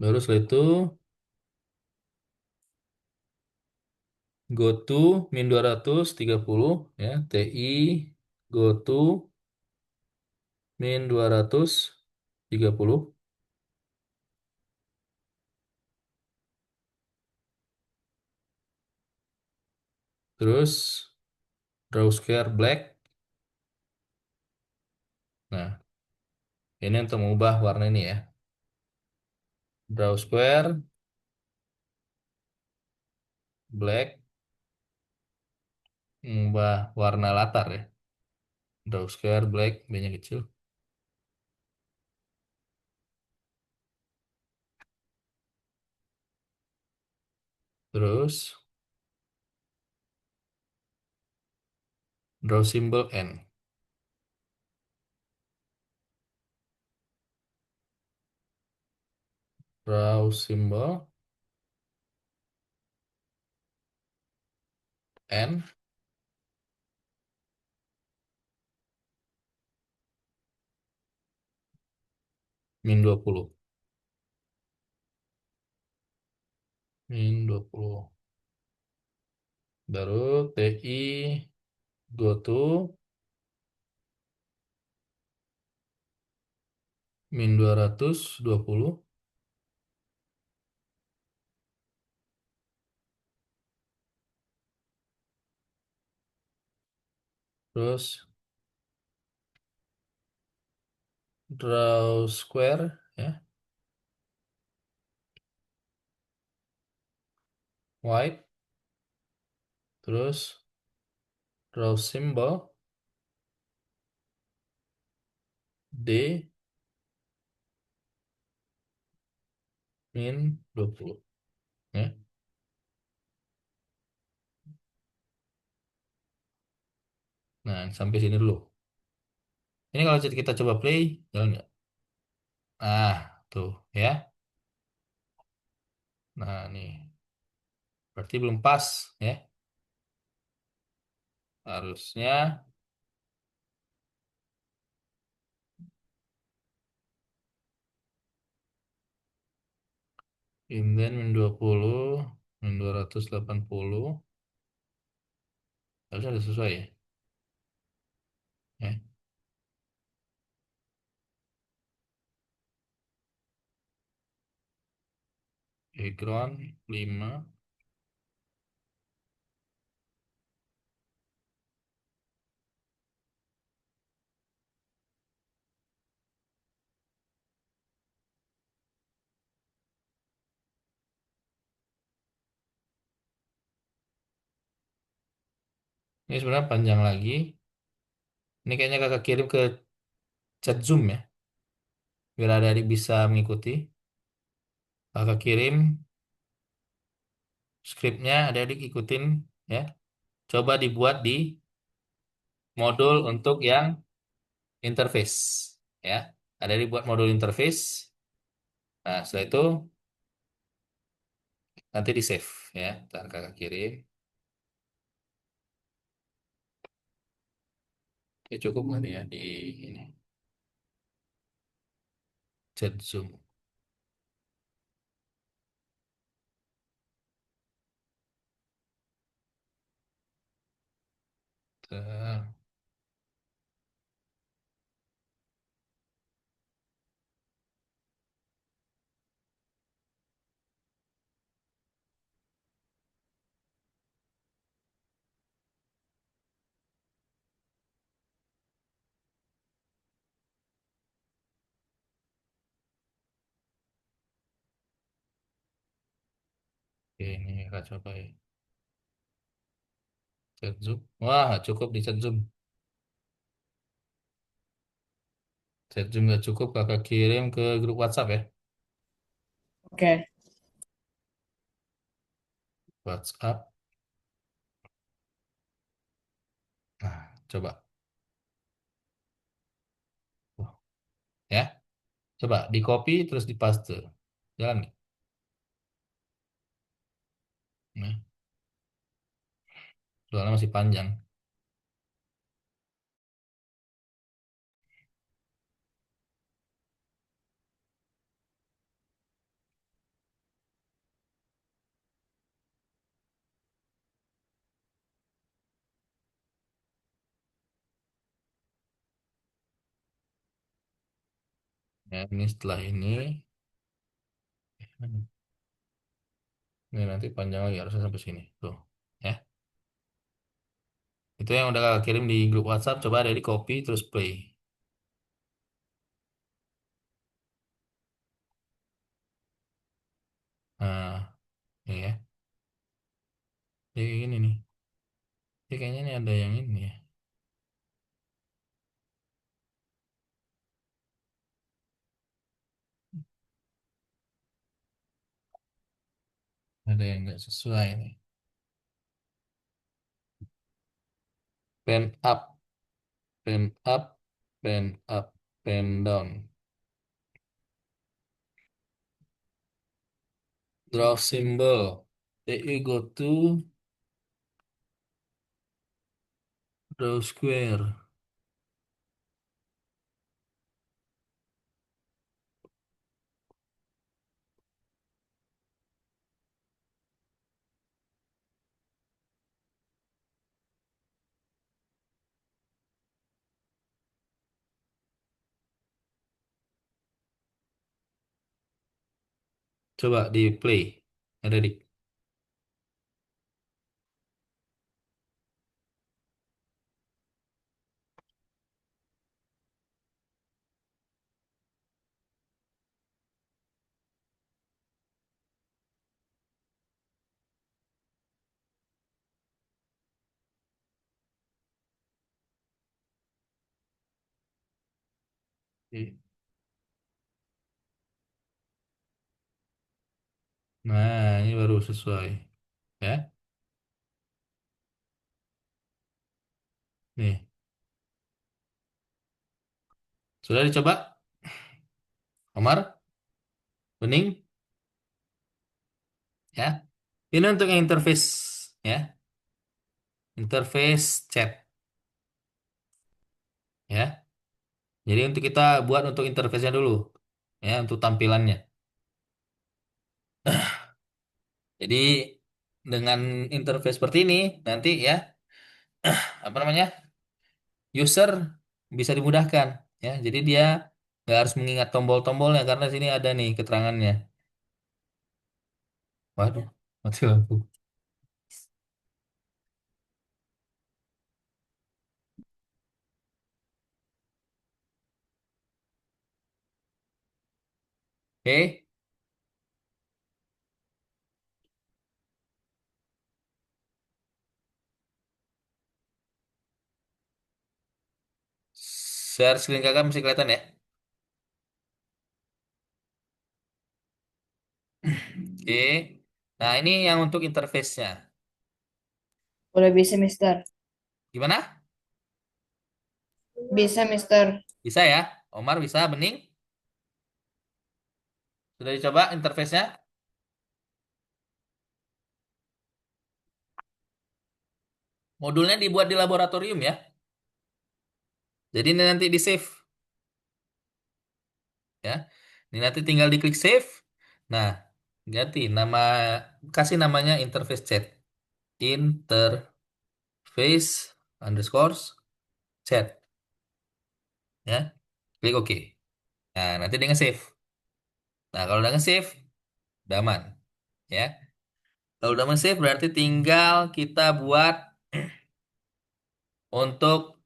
Baru setelah itu go to min 230, ya. TI go to min 230. Terus draw square black. Nah, ini untuk mengubah warna ini ya. Draw square black, mengubah warna latar ya. Draw square black, B-nya kecil. Terus draw symbol N. Draw symbol N min 20. Min 20. Baru TI go to min 220. Terus draw square, ya. white, terus draw symbol D min 20. Ya. Nah, sampai sini dulu. Ini kalau kita coba play, jalan nggak? Ah, tuh ya. Nah, nih. Berarti belum pas ya. Harusnya inden min 20, min 280. Harusnya udah sesuai ya. Ya. Background 5. Ini sebenarnya panjang lagi. Ini kayaknya kakak kirim ke chat Zoom ya. Biar adik-adik bisa mengikuti. Kakak kirim skripnya, adik-adik ikutin ya. Coba dibuat di modul untuk yang interface ya. Adik-adik buat modul interface. Nah, setelah itu nanti di save ya. Ntar kakak kirim. Ya cukup nanti ya di ini chat Zoom. Ntar, oke, ini kakak coba ya. Chat Zoom. Wah, nggak cukup di chat Zoom. Chat Zoom nggak cukup, kakak kirim ke grup WhatsApp ya. Oke. WhatsApp. Nah, coba. Wah, ya, coba di copy terus di paste. Jalan nih. Nah, soalnya masih panjang. Ya, ini setelah ini nanti panjang lagi harusnya sampai sini. Tuh, ya. Itu yang udah kakak kirim di grup WhatsApp. Coba ada di copy terus play. Nah, ini ya. Jadi kayak gini nih. Jadi kayaknya ini ada yang ini ya. Ada yang nggak sesuai nih. Pen up, pen up, pen up, pen down. Draw symbol. Then you go to draw square. Coba di play. Ada di. Oke. Nah, ini baru sesuai. Ya, nih. Sudah dicoba, Omar? Bening? Ya. Ini untuk yang interface, ya. Interface chat, ya. Jadi untuk kita buat untuk interface-nya dulu, ya, untuk tampilannya. Jadi dengan interface seperti ini, nanti ya, apa namanya, user bisa dimudahkan, ya. Jadi dia nggak harus mengingat tombol-tombolnya karena sini ada nih keterangannya. Waduh, mati lampu. Oke, share screen kakak masih kelihatan ya? Oke. Nah, ini yang untuk interface-nya. Udah bisa, Mister. Gimana? Bisa, Mister. Bisa ya? Omar bisa, Bening? Sudah dicoba interface-nya? Modulnya dibuat di laboratorium ya. Jadi ini nanti di save ya. Ini nanti tinggal diklik save. Nah, ganti nama, kasih namanya interface chat. Interface underscore chat ya. Klik OK. Nah, nanti dia nge-save. Nah, kalau udah nge-save, udah aman ya. Kalau udah nge-save berarti tinggal kita buat untuk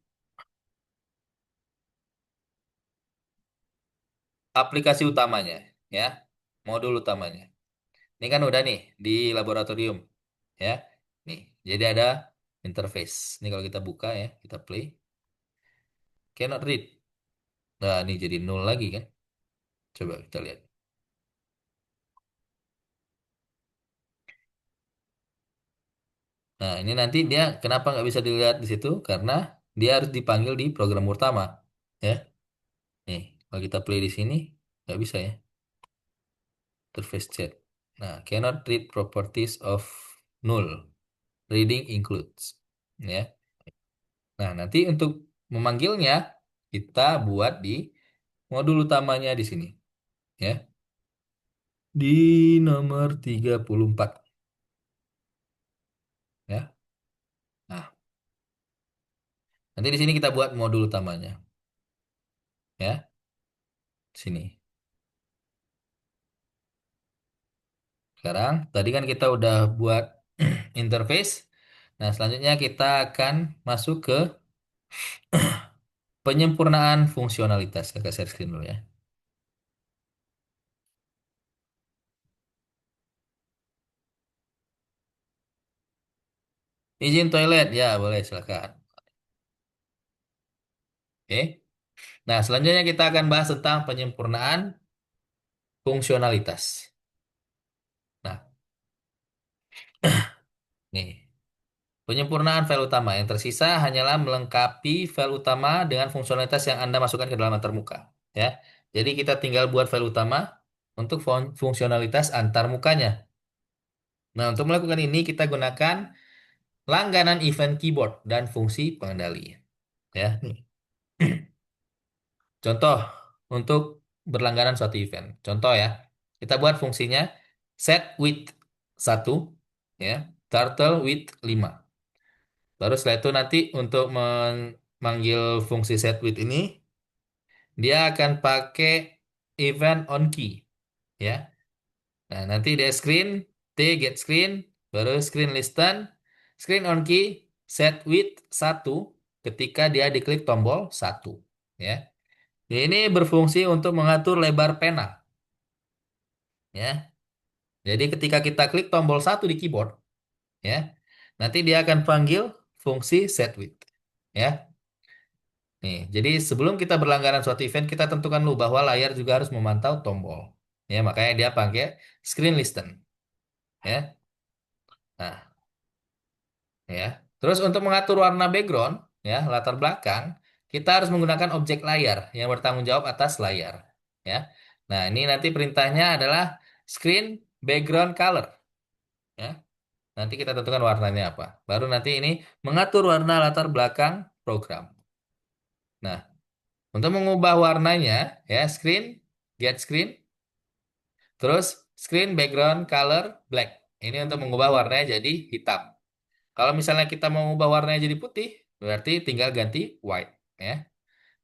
aplikasi utamanya ya. Modul utamanya. Ini kan udah nih di laboratorium ya. Nih, jadi ada interface. Ini kalau kita buka ya, kita play. Cannot read. Nah, ini jadi nol lagi kan. Coba kita lihat. Nah, ini nanti dia kenapa nggak bisa dilihat di situ? Karena dia harus dipanggil di program utama. Ya, nih, kalau kita play di sini, nggak bisa ya. Interface chat. Nah, cannot read properties of null. Reading includes. Ya. Nah, nanti untuk memanggilnya, kita buat di modul utamanya di sini. Ya, di nomor 34. Ya. Nah, nanti di sini kita buat modul utamanya. Ya, sini. Sekarang, tadi kan kita udah buat interface. Nah, selanjutnya kita akan masuk ke penyempurnaan fungsionalitas. Kakak share screen dulu ya. Izin toilet, ya boleh silakan. Oke. Nah, selanjutnya kita akan bahas tentang penyempurnaan fungsionalitas. Nah, nih. Penyempurnaan file utama. Yang tersisa hanyalah melengkapi file utama dengan fungsionalitas yang Anda masukkan ke dalam antarmuka. Ya. Jadi kita tinggal buat file utama untuk fungsionalitas antarmukanya. Nah, untuk melakukan ini kita gunakan langganan event keyboard dan fungsi pengendali. Ya. Nih. Contoh untuk berlangganan suatu event. Contoh ya. Kita buat fungsinya set width 1 ya, turtle width 5. Baru setelah itu nanti untuk memanggil fungsi set width ini, dia akan pakai event on key, ya. Nah, nanti dia screen, T get screen, baru screen listen, screen on key, set width 1 ketika dia diklik tombol 1, ya. Ini berfungsi untuk mengatur lebar pena, ya. Jadi ketika kita klik tombol 1 di keyboard, ya, nanti dia akan panggil fungsi set width, ya. Nih, jadi sebelum kita berlangganan suatu event, kita tentukan dulu bahwa layar juga harus memantau tombol. Ya, makanya dia pakai screen listen. Ya, nah, ya. Terus untuk mengatur warna background, ya, latar belakang, kita harus menggunakan objek layar yang bertanggung jawab atas layar. Ya, nah ini nanti perintahnya adalah screen background color. Ya, nanti kita tentukan warnanya apa. Baru nanti ini mengatur warna latar belakang program. Nah, untuk mengubah warnanya, ya, get screen, terus screen background color black. Ini untuk mengubah warnanya jadi hitam. Kalau misalnya kita mau mengubah warnanya jadi putih, berarti tinggal ganti white, ya.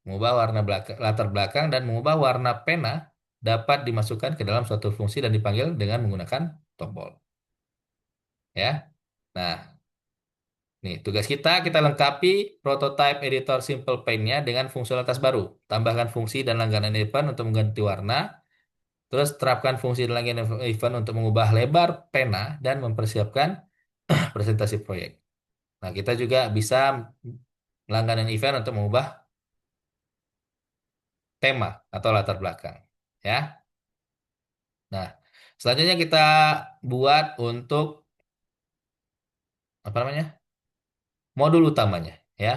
Mengubah warna latar belakang dan mengubah warna pena dapat dimasukkan ke dalam suatu fungsi dan dipanggil dengan menggunakan tombol, ya. Nah, nih, tugas kita lengkapi prototype editor Simple Paint-nya dengan fungsionalitas baru. Tambahkan fungsi dan langganan event untuk mengganti warna. Terus terapkan fungsi dan langganan event untuk mengubah lebar pena dan mempersiapkan presentasi proyek. Nah, kita juga bisa langganan event untuk mengubah tema atau latar belakang. Ya. Nah, selanjutnya kita buat untuk apa namanya? Modul utamanya, ya.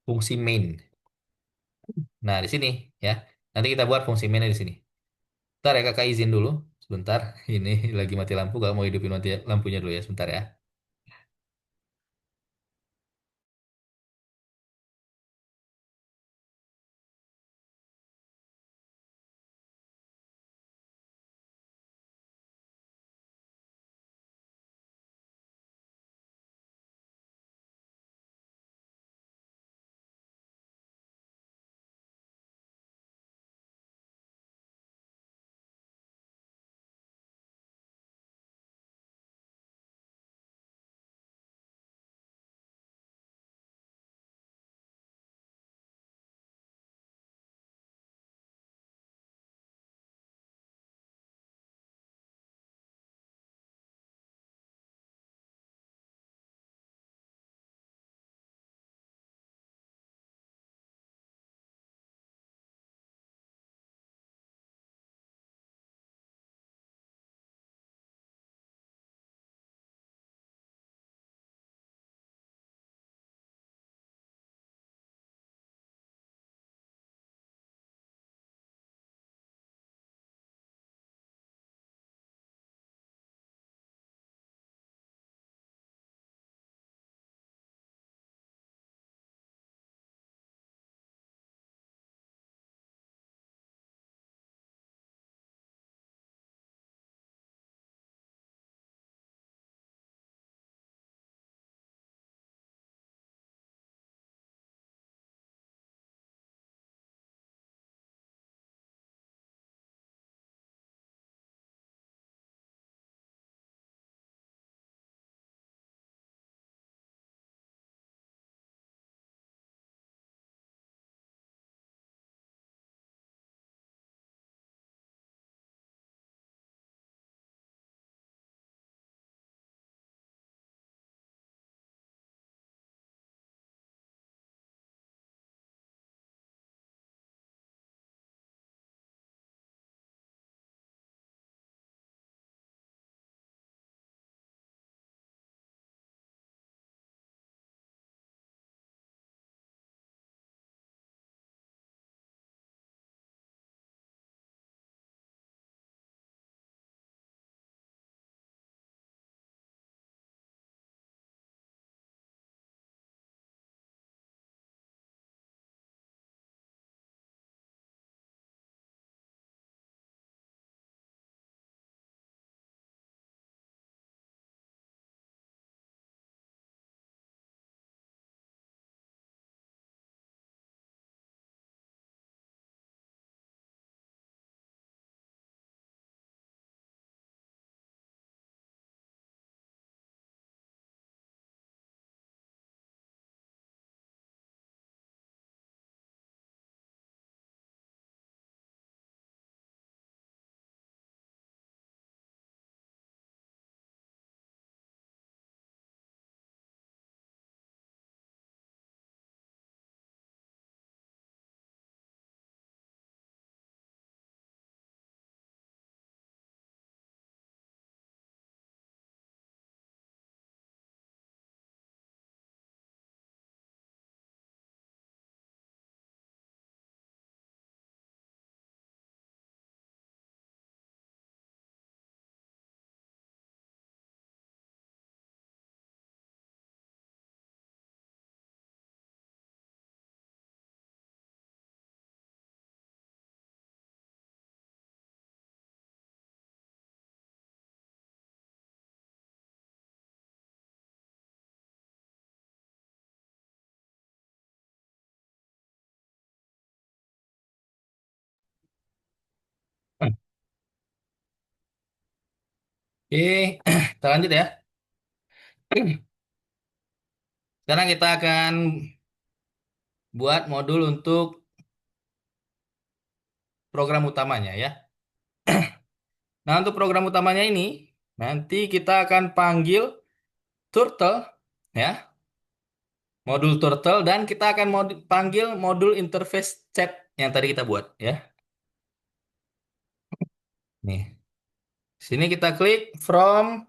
Fungsi main. Nah, di sini, ya. Nanti kita buat fungsi mainnya di sini. Bentar ya kakak izin dulu. Sebentar. Ini lagi mati lampu. Kalau mau hidupin mati lampunya dulu ya. Sebentar ya. Oke, kita lanjut ya. Sekarang kita akan buat modul untuk program utamanya ya. Nah, untuk program utamanya ini, nanti kita akan panggil Turtle ya, modul Turtle dan kita akan panggil modul interface chat yang tadi kita buat ya. Nih, sini kita klik from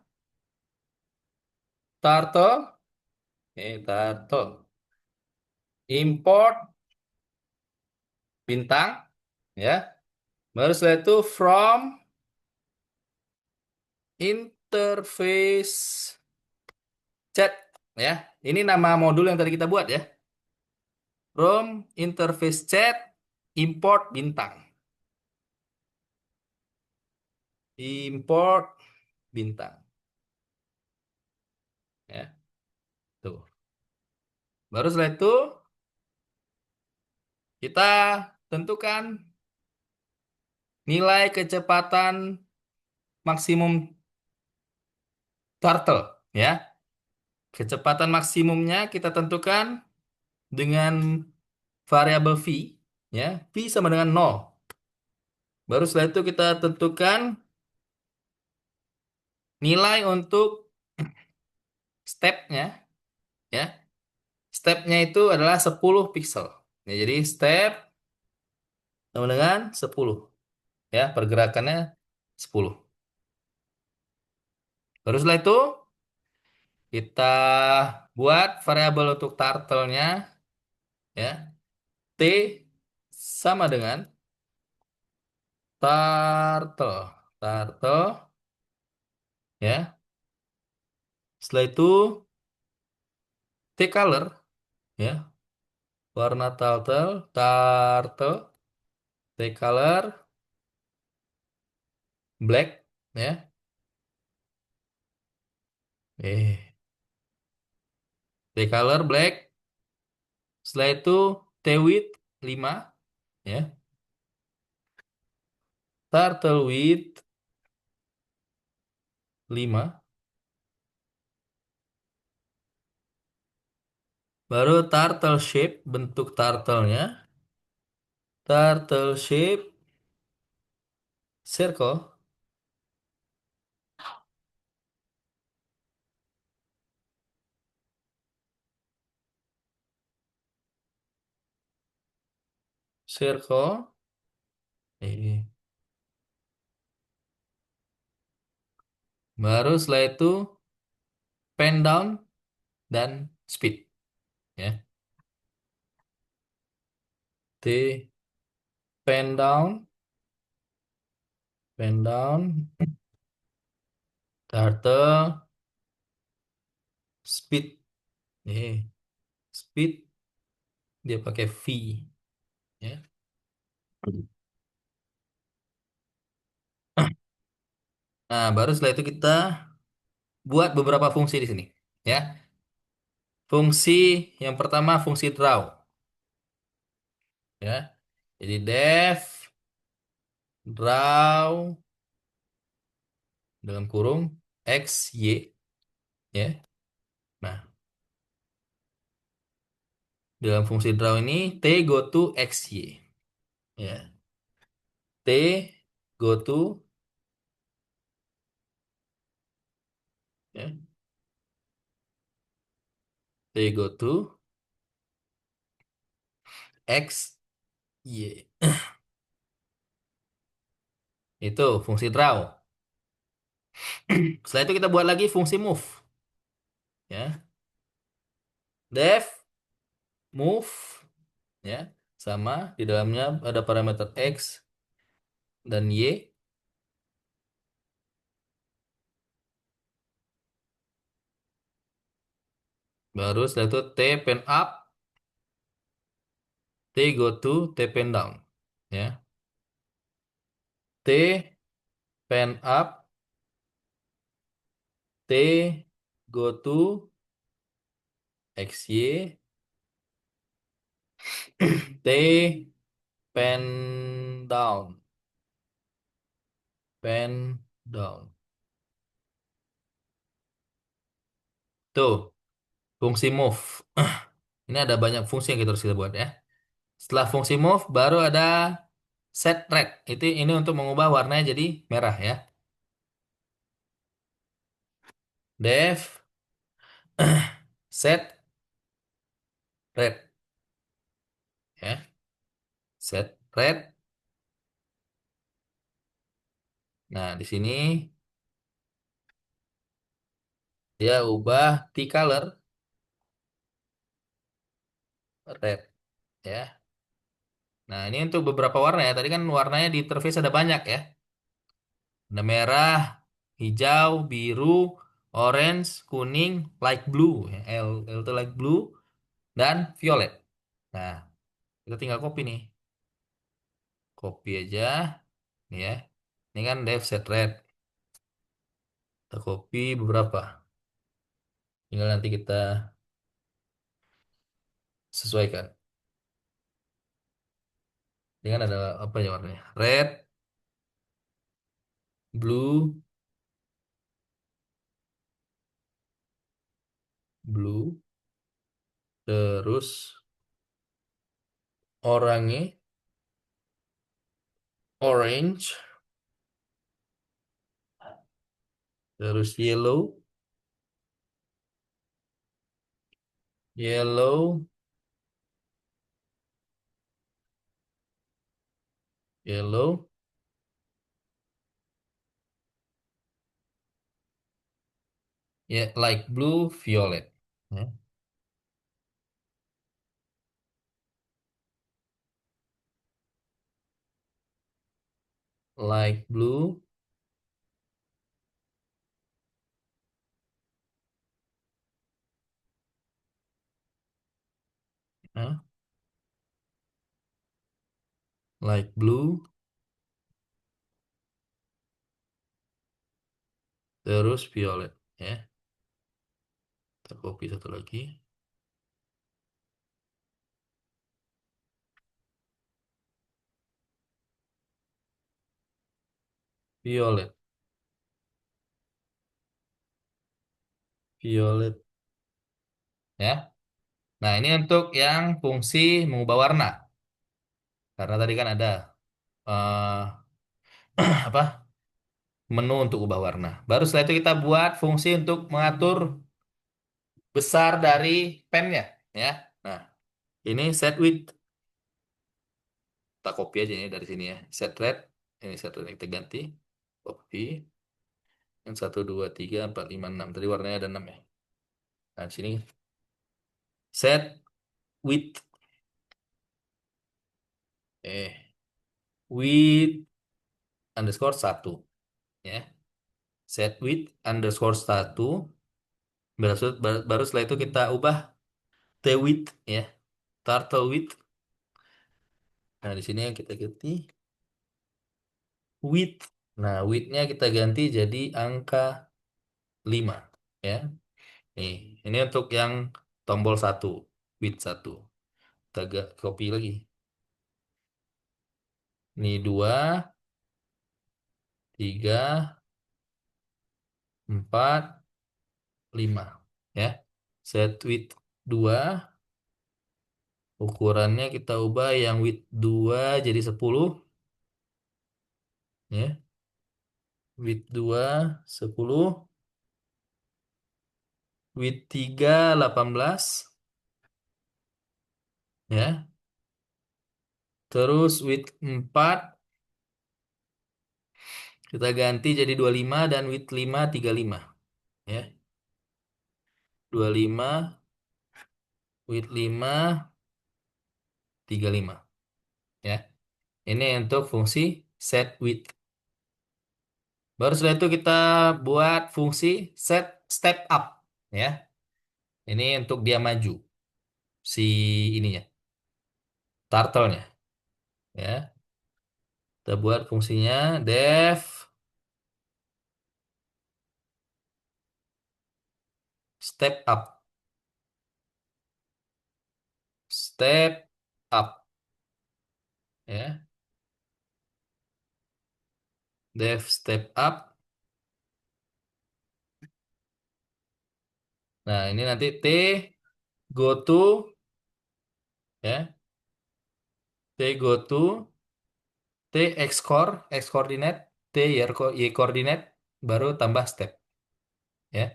Turtle, Turtle, import bintang ya. Baru setelah itu from interface chat ya. Ini nama modul yang tadi kita buat ya. From interface chat import bintang. Import bintang ya. Tuh. Baru setelah itu kita tentukan nilai kecepatan maksimum turtle ya. Kecepatan maksimumnya kita tentukan dengan variabel v ya. V sama dengan 0. Baru setelah itu kita tentukan nilai untuk stepnya ya. Stepnya itu adalah 10 pixel. Ya, jadi step sama dengan 10 ya, pergerakannya 10. Baru setelah itu kita buat variabel untuk turtle-nya ya. T sama dengan turtle. Turtle ya. Setelah itu T color ya. Warna turtle, turtle, T color black ya. T color black. Setelah itu T width 5 ya. Turtle width 5. Baru turtle shape, bentuk turtle-nya. Turtle shape circle, circle. Eh, Baru setelah itu pen down dan speed ya. T pen down, turtle, speed. Eh, Speed dia pakai V ya. Nah, baru setelah itu kita buat beberapa fungsi di sini ya. Fungsi yang pertama fungsi draw ya. Jadi def draw dalam kurung x y ya. Nah, dalam fungsi draw ini t go to x y ya. T go to ya. T go to x y. Itu fungsi draw. Setelah itu kita buat lagi fungsi move ya. Def move ya. Sama di dalamnya ada parameter x dan y. Baru setelah itu t pen up, t go to, t pen down ya. T pen up, t go to x y, t pen down, pen down. Tuh, fungsi move. Ini ada banyak fungsi yang kita harus kita buat ya. Setelah fungsi move, baru ada set red. Ini untuk mengubah warnanya jadi merah ya. Def set red ya. Set red. Nah, di sini dia ubah T color red ya. Nah, ini untuk beberapa warna ya. Tadi kan warnanya di interface ada banyak ya. Ada merah, hijau, biru, orange, kuning, light blue. Ya. L itu light blue dan violet. Nah, kita tinggal copy nih. Copy aja nih ya. Ini kan dev set red. Kita copy beberapa. Tinggal nanti kita sesuaikan. Ini kan ada apa ya warnanya? Red, blue, blue, terus oranye, orange, terus yellow, yellow, yellow, ya light blue, violet. Ya. Light blue, ya. Light blue, terus violet. Ya, kita copy satu lagi. Violet, violet. Ya. Nah, ini untuk yang fungsi mengubah warna. Karena tadi kan ada apa? Menu untuk ubah warna. Baru setelah itu kita buat fungsi untuk mengatur besar dari pennya, ya. Nah, ini set width. Kita copy aja ini dari sini ya. Set red. Ini set red yang kita ganti. Copy. Yang satu, dua, tiga, empat, lima, enam. Tadi warnanya ada enam ya. Nah, di sini set width. Width underscore satu. Ya. Set width underscore satu. Baru setelah itu kita ubah the width ya. Turtle width. Nah, di sini yang kita ganti width. Nah, width-nya kita ganti jadi angka 5 ya. Nih, ini untuk yang tombol satu, width satu. Kita copy lagi. Ini 2, 3, 4, 5 ya. Set width 2, ukurannya kita ubah yang width 2 jadi 10 ya. Width 2 10, width 3 18 ya. Terus width 4 kita ganti jadi 25 dan width 5 35 ya. 25 width 5 35 ya. Ini untuk fungsi set width. Baru setelah itu kita buat fungsi set step up ya. Ini untuk dia maju si ininya, turtle-nya ya. Kita buat fungsinya def step up. Step up ya. Def step up Nah, ini nanti T go to ya. T go to T X core, X coordinate, T Y coordinate, baru tambah step ya.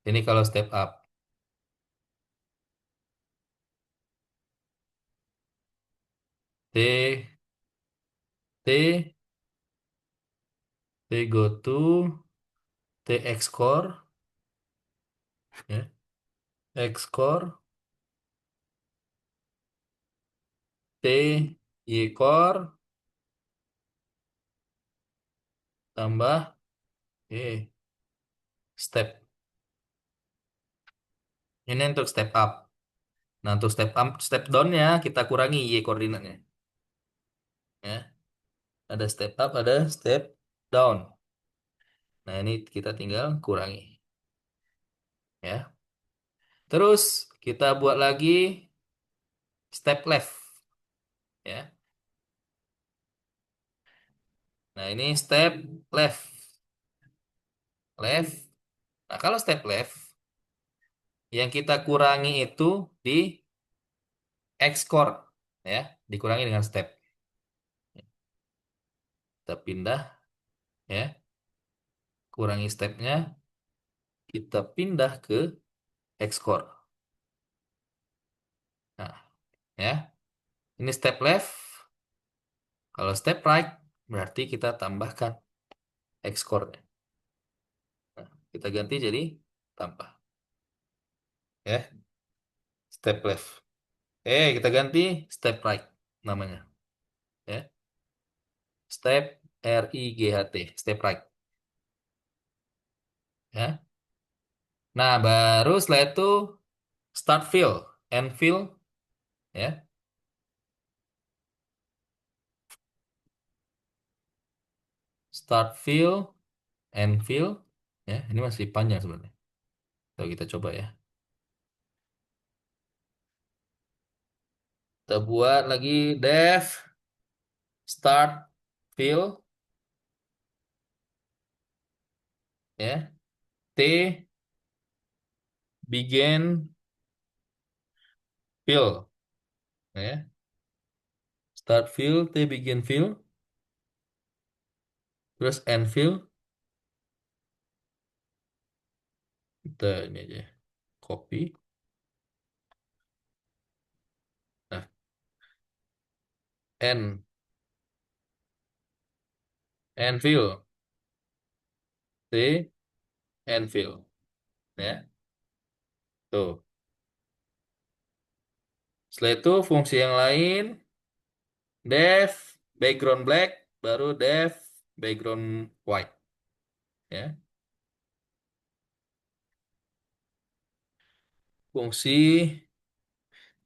Ini kalau step up. T T T go to T X core ya. X core T Y core tambah step. Ini untuk step up. Nah, untuk step up, step down-nya kita kurangi Y koordinatnya ya. Ada step up, ada step down. Nah, ini kita tinggal kurangi ya. Terus kita buat lagi step left ya. Nah, ini step left. Left. Nah, kalau step left yang kita kurangi itu di X core ya, dikurangi dengan step. Kita pindah ya, kurangi stepnya, kita pindah ke X core. Nah, ya. Ini step left. Kalau step right berarti kita tambahkan X core-nya. Nah, kita ganti jadi tambah ya, step left. Kita ganti step right namanya ya. Step RIGHT, step right ya. Nah, baru setelah itu start fill and fill ya. Start fill and fill ya. Ini masih panjang sebenarnya. Coba kita coba ya. Kita buat lagi def start fill ya. T begin fill ya. Start fill, T begin fill, terus end fill. Kita ini aja copy. Nah, end fill, T end fill ya. Tuh. Setelah itu fungsi yang lain def background black baru def background white ya. Fungsi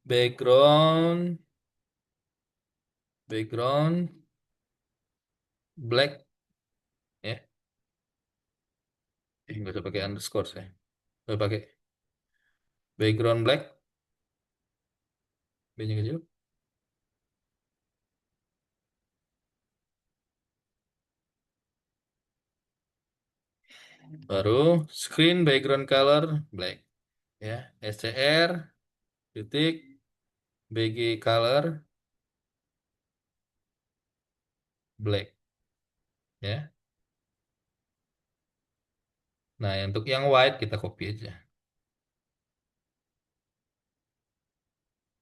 background black ya. Nggak usah pakai underscore saya. Nggak pakai background black, B-nya kecil. Baru screen background color black ya. SCR titik BG color black ya. Nah, untuk yang white kita copy aja.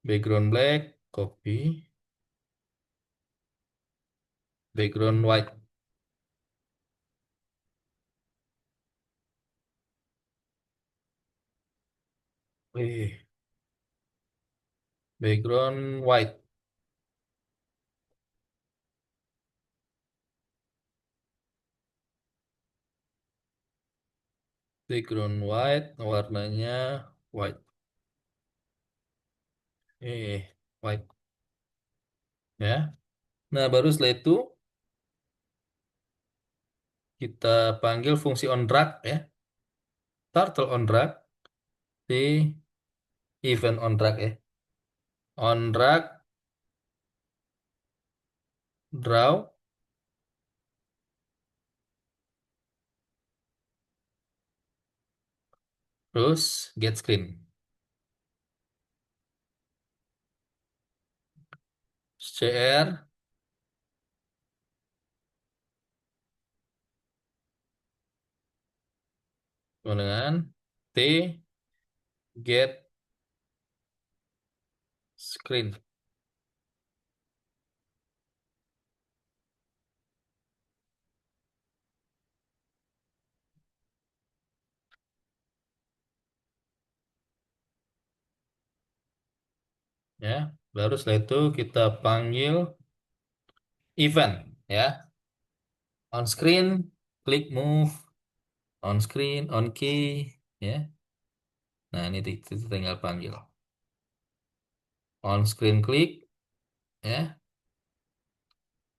Background black, copy. Background white. Wih, background white. Background white, warnanya white. White ya. Nah, baru setelah itu kita panggil fungsi on drag ya. Turtle on drag, di event on drag ya. On drag, draw, Terus get screen. CR dengan T get screen. Ya, baru setelah itu kita panggil event ya. On screen, klik move, on screen, on key ya. Nah, ini kita tinggal panggil. On screen klik ya,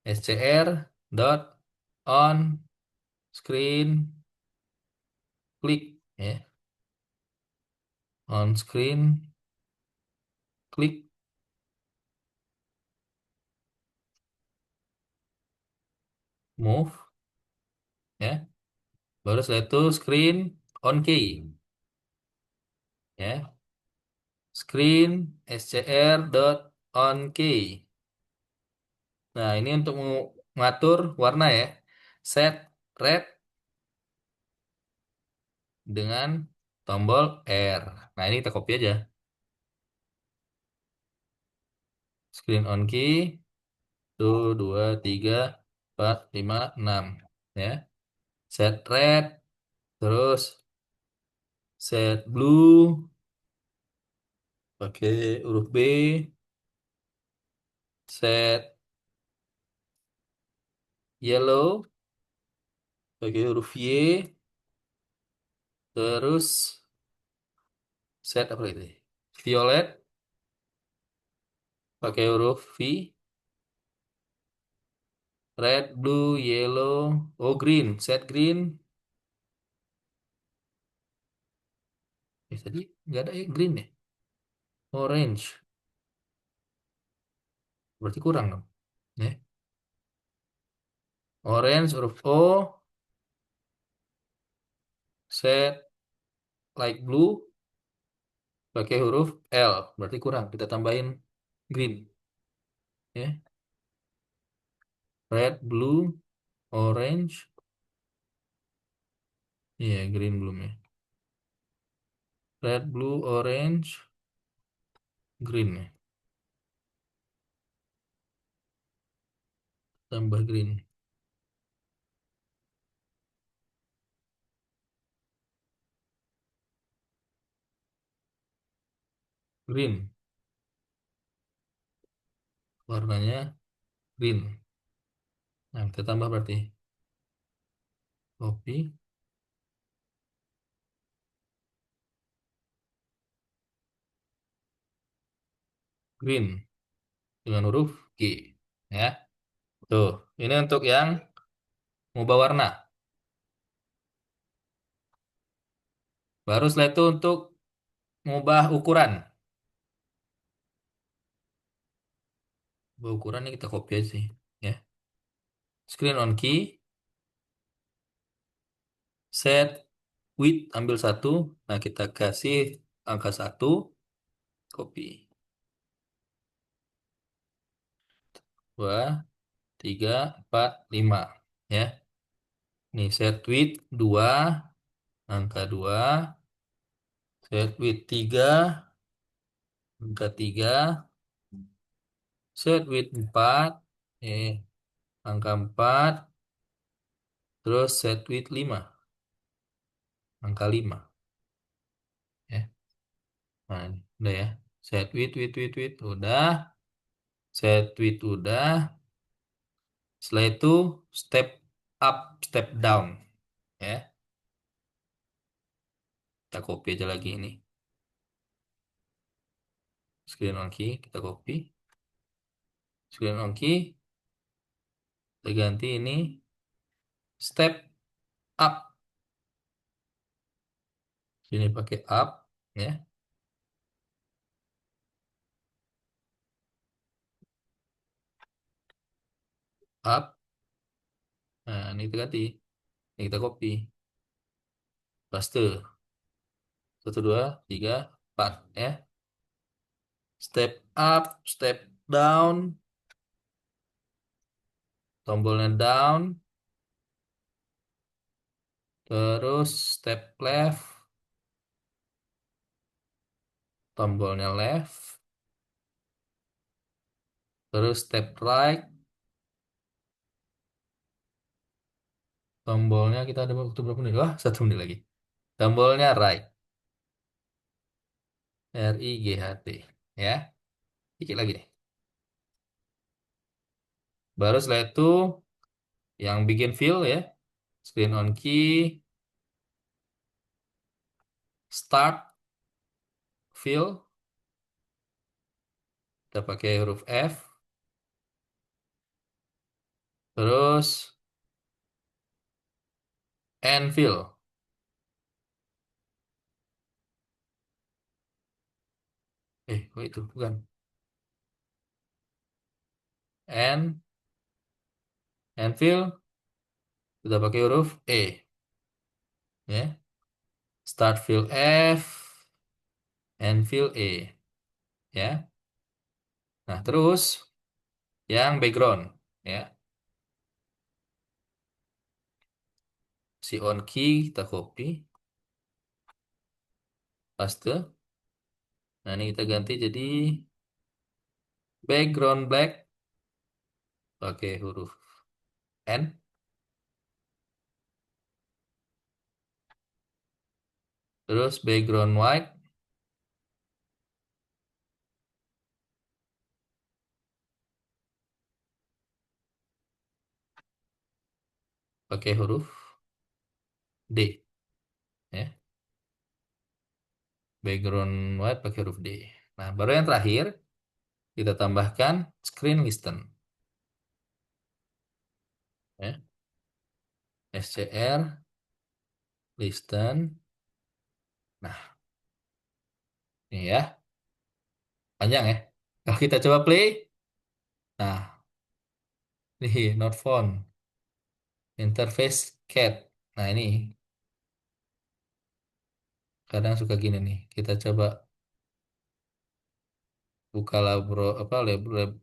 scr dot on screen klik ya. On screen klik move ya. Baru setelah itu screen on key ya. Screen scr dot on key. Nah, ini untuk mengatur warna ya. Set red dengan tombol R. Nah, ini kita copy aja. Screen on key. Tuh, 2, 3, 4, 5, 6. Ya. Set red. Terus set blue. Pakai huruf B. Set yellow. Pakai huruf Y. Terus set apa itu? Violet. Pakai huruf V. Red, blue, yellow. Oh, green. Set green. Tadi nggak ada ya green ya. Orange. Berarti kurang dong. Ya. Orange huruf O. Set like blue. Pakai huruf L. Berarti kurang. Kita tambahin green. Ya. Red, blue, orange. Iya, green belum ya. Red, blue, orange, green ya. Tambah green. Green. Warnanya green. Nah, kita tambah berarti. Copy. Green. Dengan huruf G. Ya. Tuh. Ini untuk yang mengubah warna. Baru setelah itu untuk mengubah ukuran. Ubah ukuran ini kita copy aja sih. Ya. Screen on key. Set width ambil satu. Nah, kita kasih angka satu. Copy. Dua, tiga, empat, lima. Ya. Nih, set width 2, angka 2. Set width 3, angka 3. Set width 4, angka 4. Terus set width 5, angka 5. Ya. Nah, ini udah ya. Set width, width, width, width. Udah. Set width udah. Setelah itu step up, step down. Ya. Kita copy aja lagi ini. Screen on key, kita copy. Screen on key, kita ganti ini step up. Sini pakai up. Ya. Up. Nah, ini kita ganti. Ini kita copy. Paste. Satu, dua, tiga, empat. Ya. Step up, step down, tombolnya down, terus step left, tombolnya left, terus step right, tombolnya kita ada waktu berapa menit? Wah, 1 menit lagi. Tombolnya right, RIGHT. Ya, dikit lagi nih. Baru setelah itu yang bikin feel ya, screen on key, start feel, kita pakai huruf F, terus end feel. Kok itu bukan? End, end feel, kita pakai huruf E. Ya. Start fill F, end fill E. Ya. Nah, terus yang background. Ya. Si on key kita copy, paste. Nah, ini kita ganti jadi background black pakai huruf N. Terus background white pakai huruf D. Ya. Background white pakai huruf D. Nah, baru yang terakhir kita tambahkan screen listen. Ya. SCR listen. Nah, ini ya. Panjang ya. Kalau kita coba play, nah, nih not found. Interface cat. Nah, ini kadang suka gini nih. Kita coba buka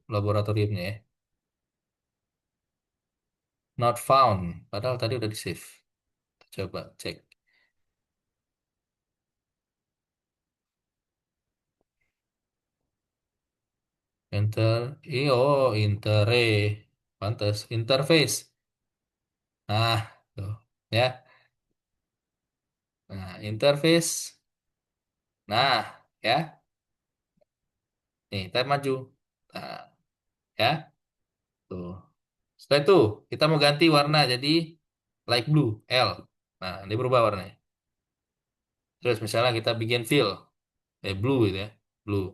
laboratoriumnya ya. Not found. Padahal tadi udah di save. Coba cek. Intere. Pantes. Interface. Nah, tuh. Ya. Nah, interface. Nah, ya. Nih, kita maju. Nah, ya. Tuh. Setelah itu, kita mau ganti warna jadi light blue, L. Nah, ini berubah warnanya. Terus misalnya kita bikin fill, blue gitu ya, blue.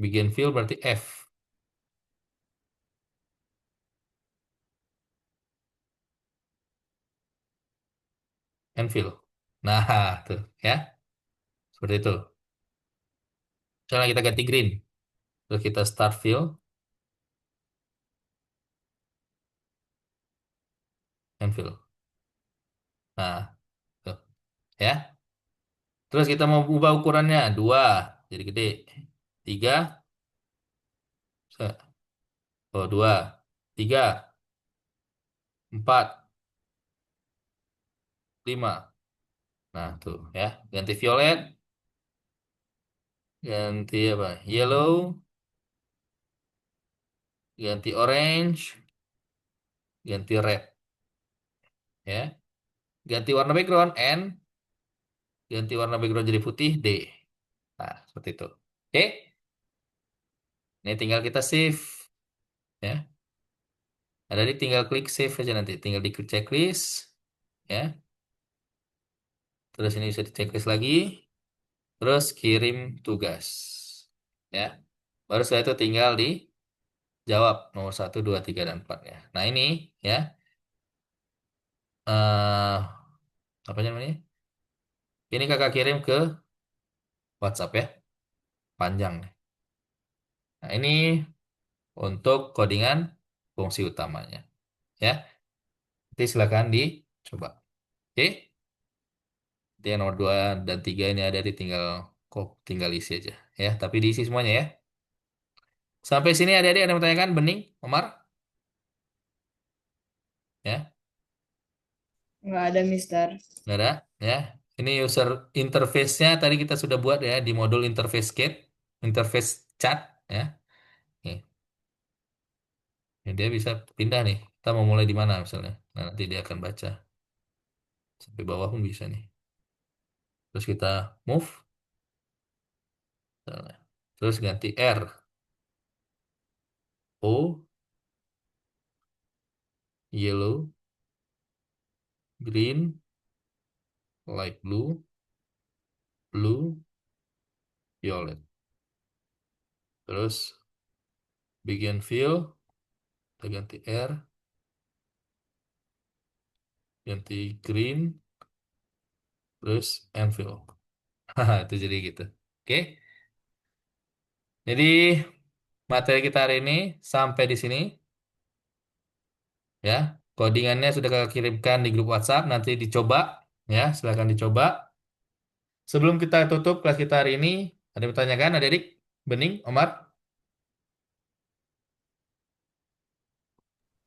Bikin fill berarti F, and fill. Nah, tuh ya, seperti itu. Misalnya kita ganti green, terus kita start fill, and fill. Nah, tuh ya. Terus kita mau ubah ukurannya, 2, jadi gede. 3, oh 2, 3, 4, 5. Nah, tuh ya, ganti violet, ganti apa? Yellow, ganti orange, ganti red, ya. Ganti warna background N, ganti warna background jadi putih D. Nah, seperti itu. Oke, ini tinggal kita save, ya. Ada di tinggal klik save aja nanti. Tinggal di klik checklist, ya. Terus ini bisa di checklist lagi. Terus kirim tugas, ya. Baru setelah itu tinggal dijawab nomor 1, 2, 3, dan 4 ya. Nah ini, ya. eh Apa namanya? Ini kakak kirim ke WhatsApp ya. Panjang nih. Nah ini untuk codingan fungsi utamanya. Ya, nanti silakan dicoba. Oke, yang nomor 2 dan 3 ini ada di tinggal kok tinggal isi aja ya, tapi diisi semuanya ya. Sampai sini adik-adik ada yang bertanyakan, Bening, Omar, ya? Nggak ada, Mister. Nggak ada, ya. Ini user interface-nya tadi kita sudah buat ya di modul interface kit, interface chat, ya. Nih, ini dia bisa pindah nih. Kita mau mulai di mana misalnya. Nah, nanti dia akan baca sampai bawah pun bisa nih. Terus kita move, misalnya. Terus ganti R, O, yellow, green, light blue, blue, violet. Terus begin fill, kita ganti R, ganti green, terus and fill. Haha, itu jadi gitu. Oke. Jadi materi kita hari ini sampai di sini ya. Codingannya sudah kita kirimkan di grup WhatsApp, nanti dicoba ya, silakan dicoba. Sebelum kita tutup kelas kita hari ini, ada yang bertanyakan, adik-adik? Bening, Omar?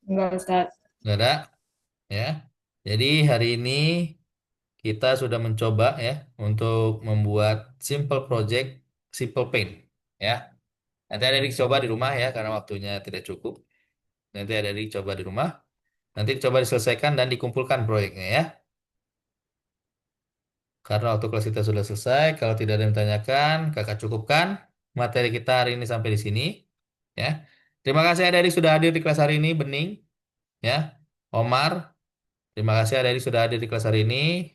Nggak, Ustaz. Nggak ada ya. Jadi hari ini kita sudah mencoba ya untuk membuat simple project, simple paint ya. Nanti adik-adik coba di rumah ya karena waktunya tidak cukup. Nanti adik-adik coba di rumah. Nanti coba diselesaikan dan dikumpulkan proyeknya ya. Karena waktu kelas kita sudah selesai, kalau tidak ada yang ditanyakan, kakak cukupkan materi kita hari ini sampai di sini. Ya, terima kasih adik-adik sudah hadir di kelas hari ini, Bening. Ya, Omar, terima kasih adik-adik sudah hadir di kelas hari ini.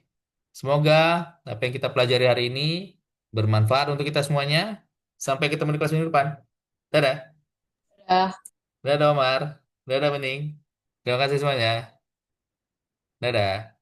Semoga apa yang kita pelajari hari ini bermanfaat untuk kita semuanya. Sampai ketemu di kelas minggu depan. Dadah, Dah. dadah Omar, dadah Bening. Terima kasih semuanya. Dadah.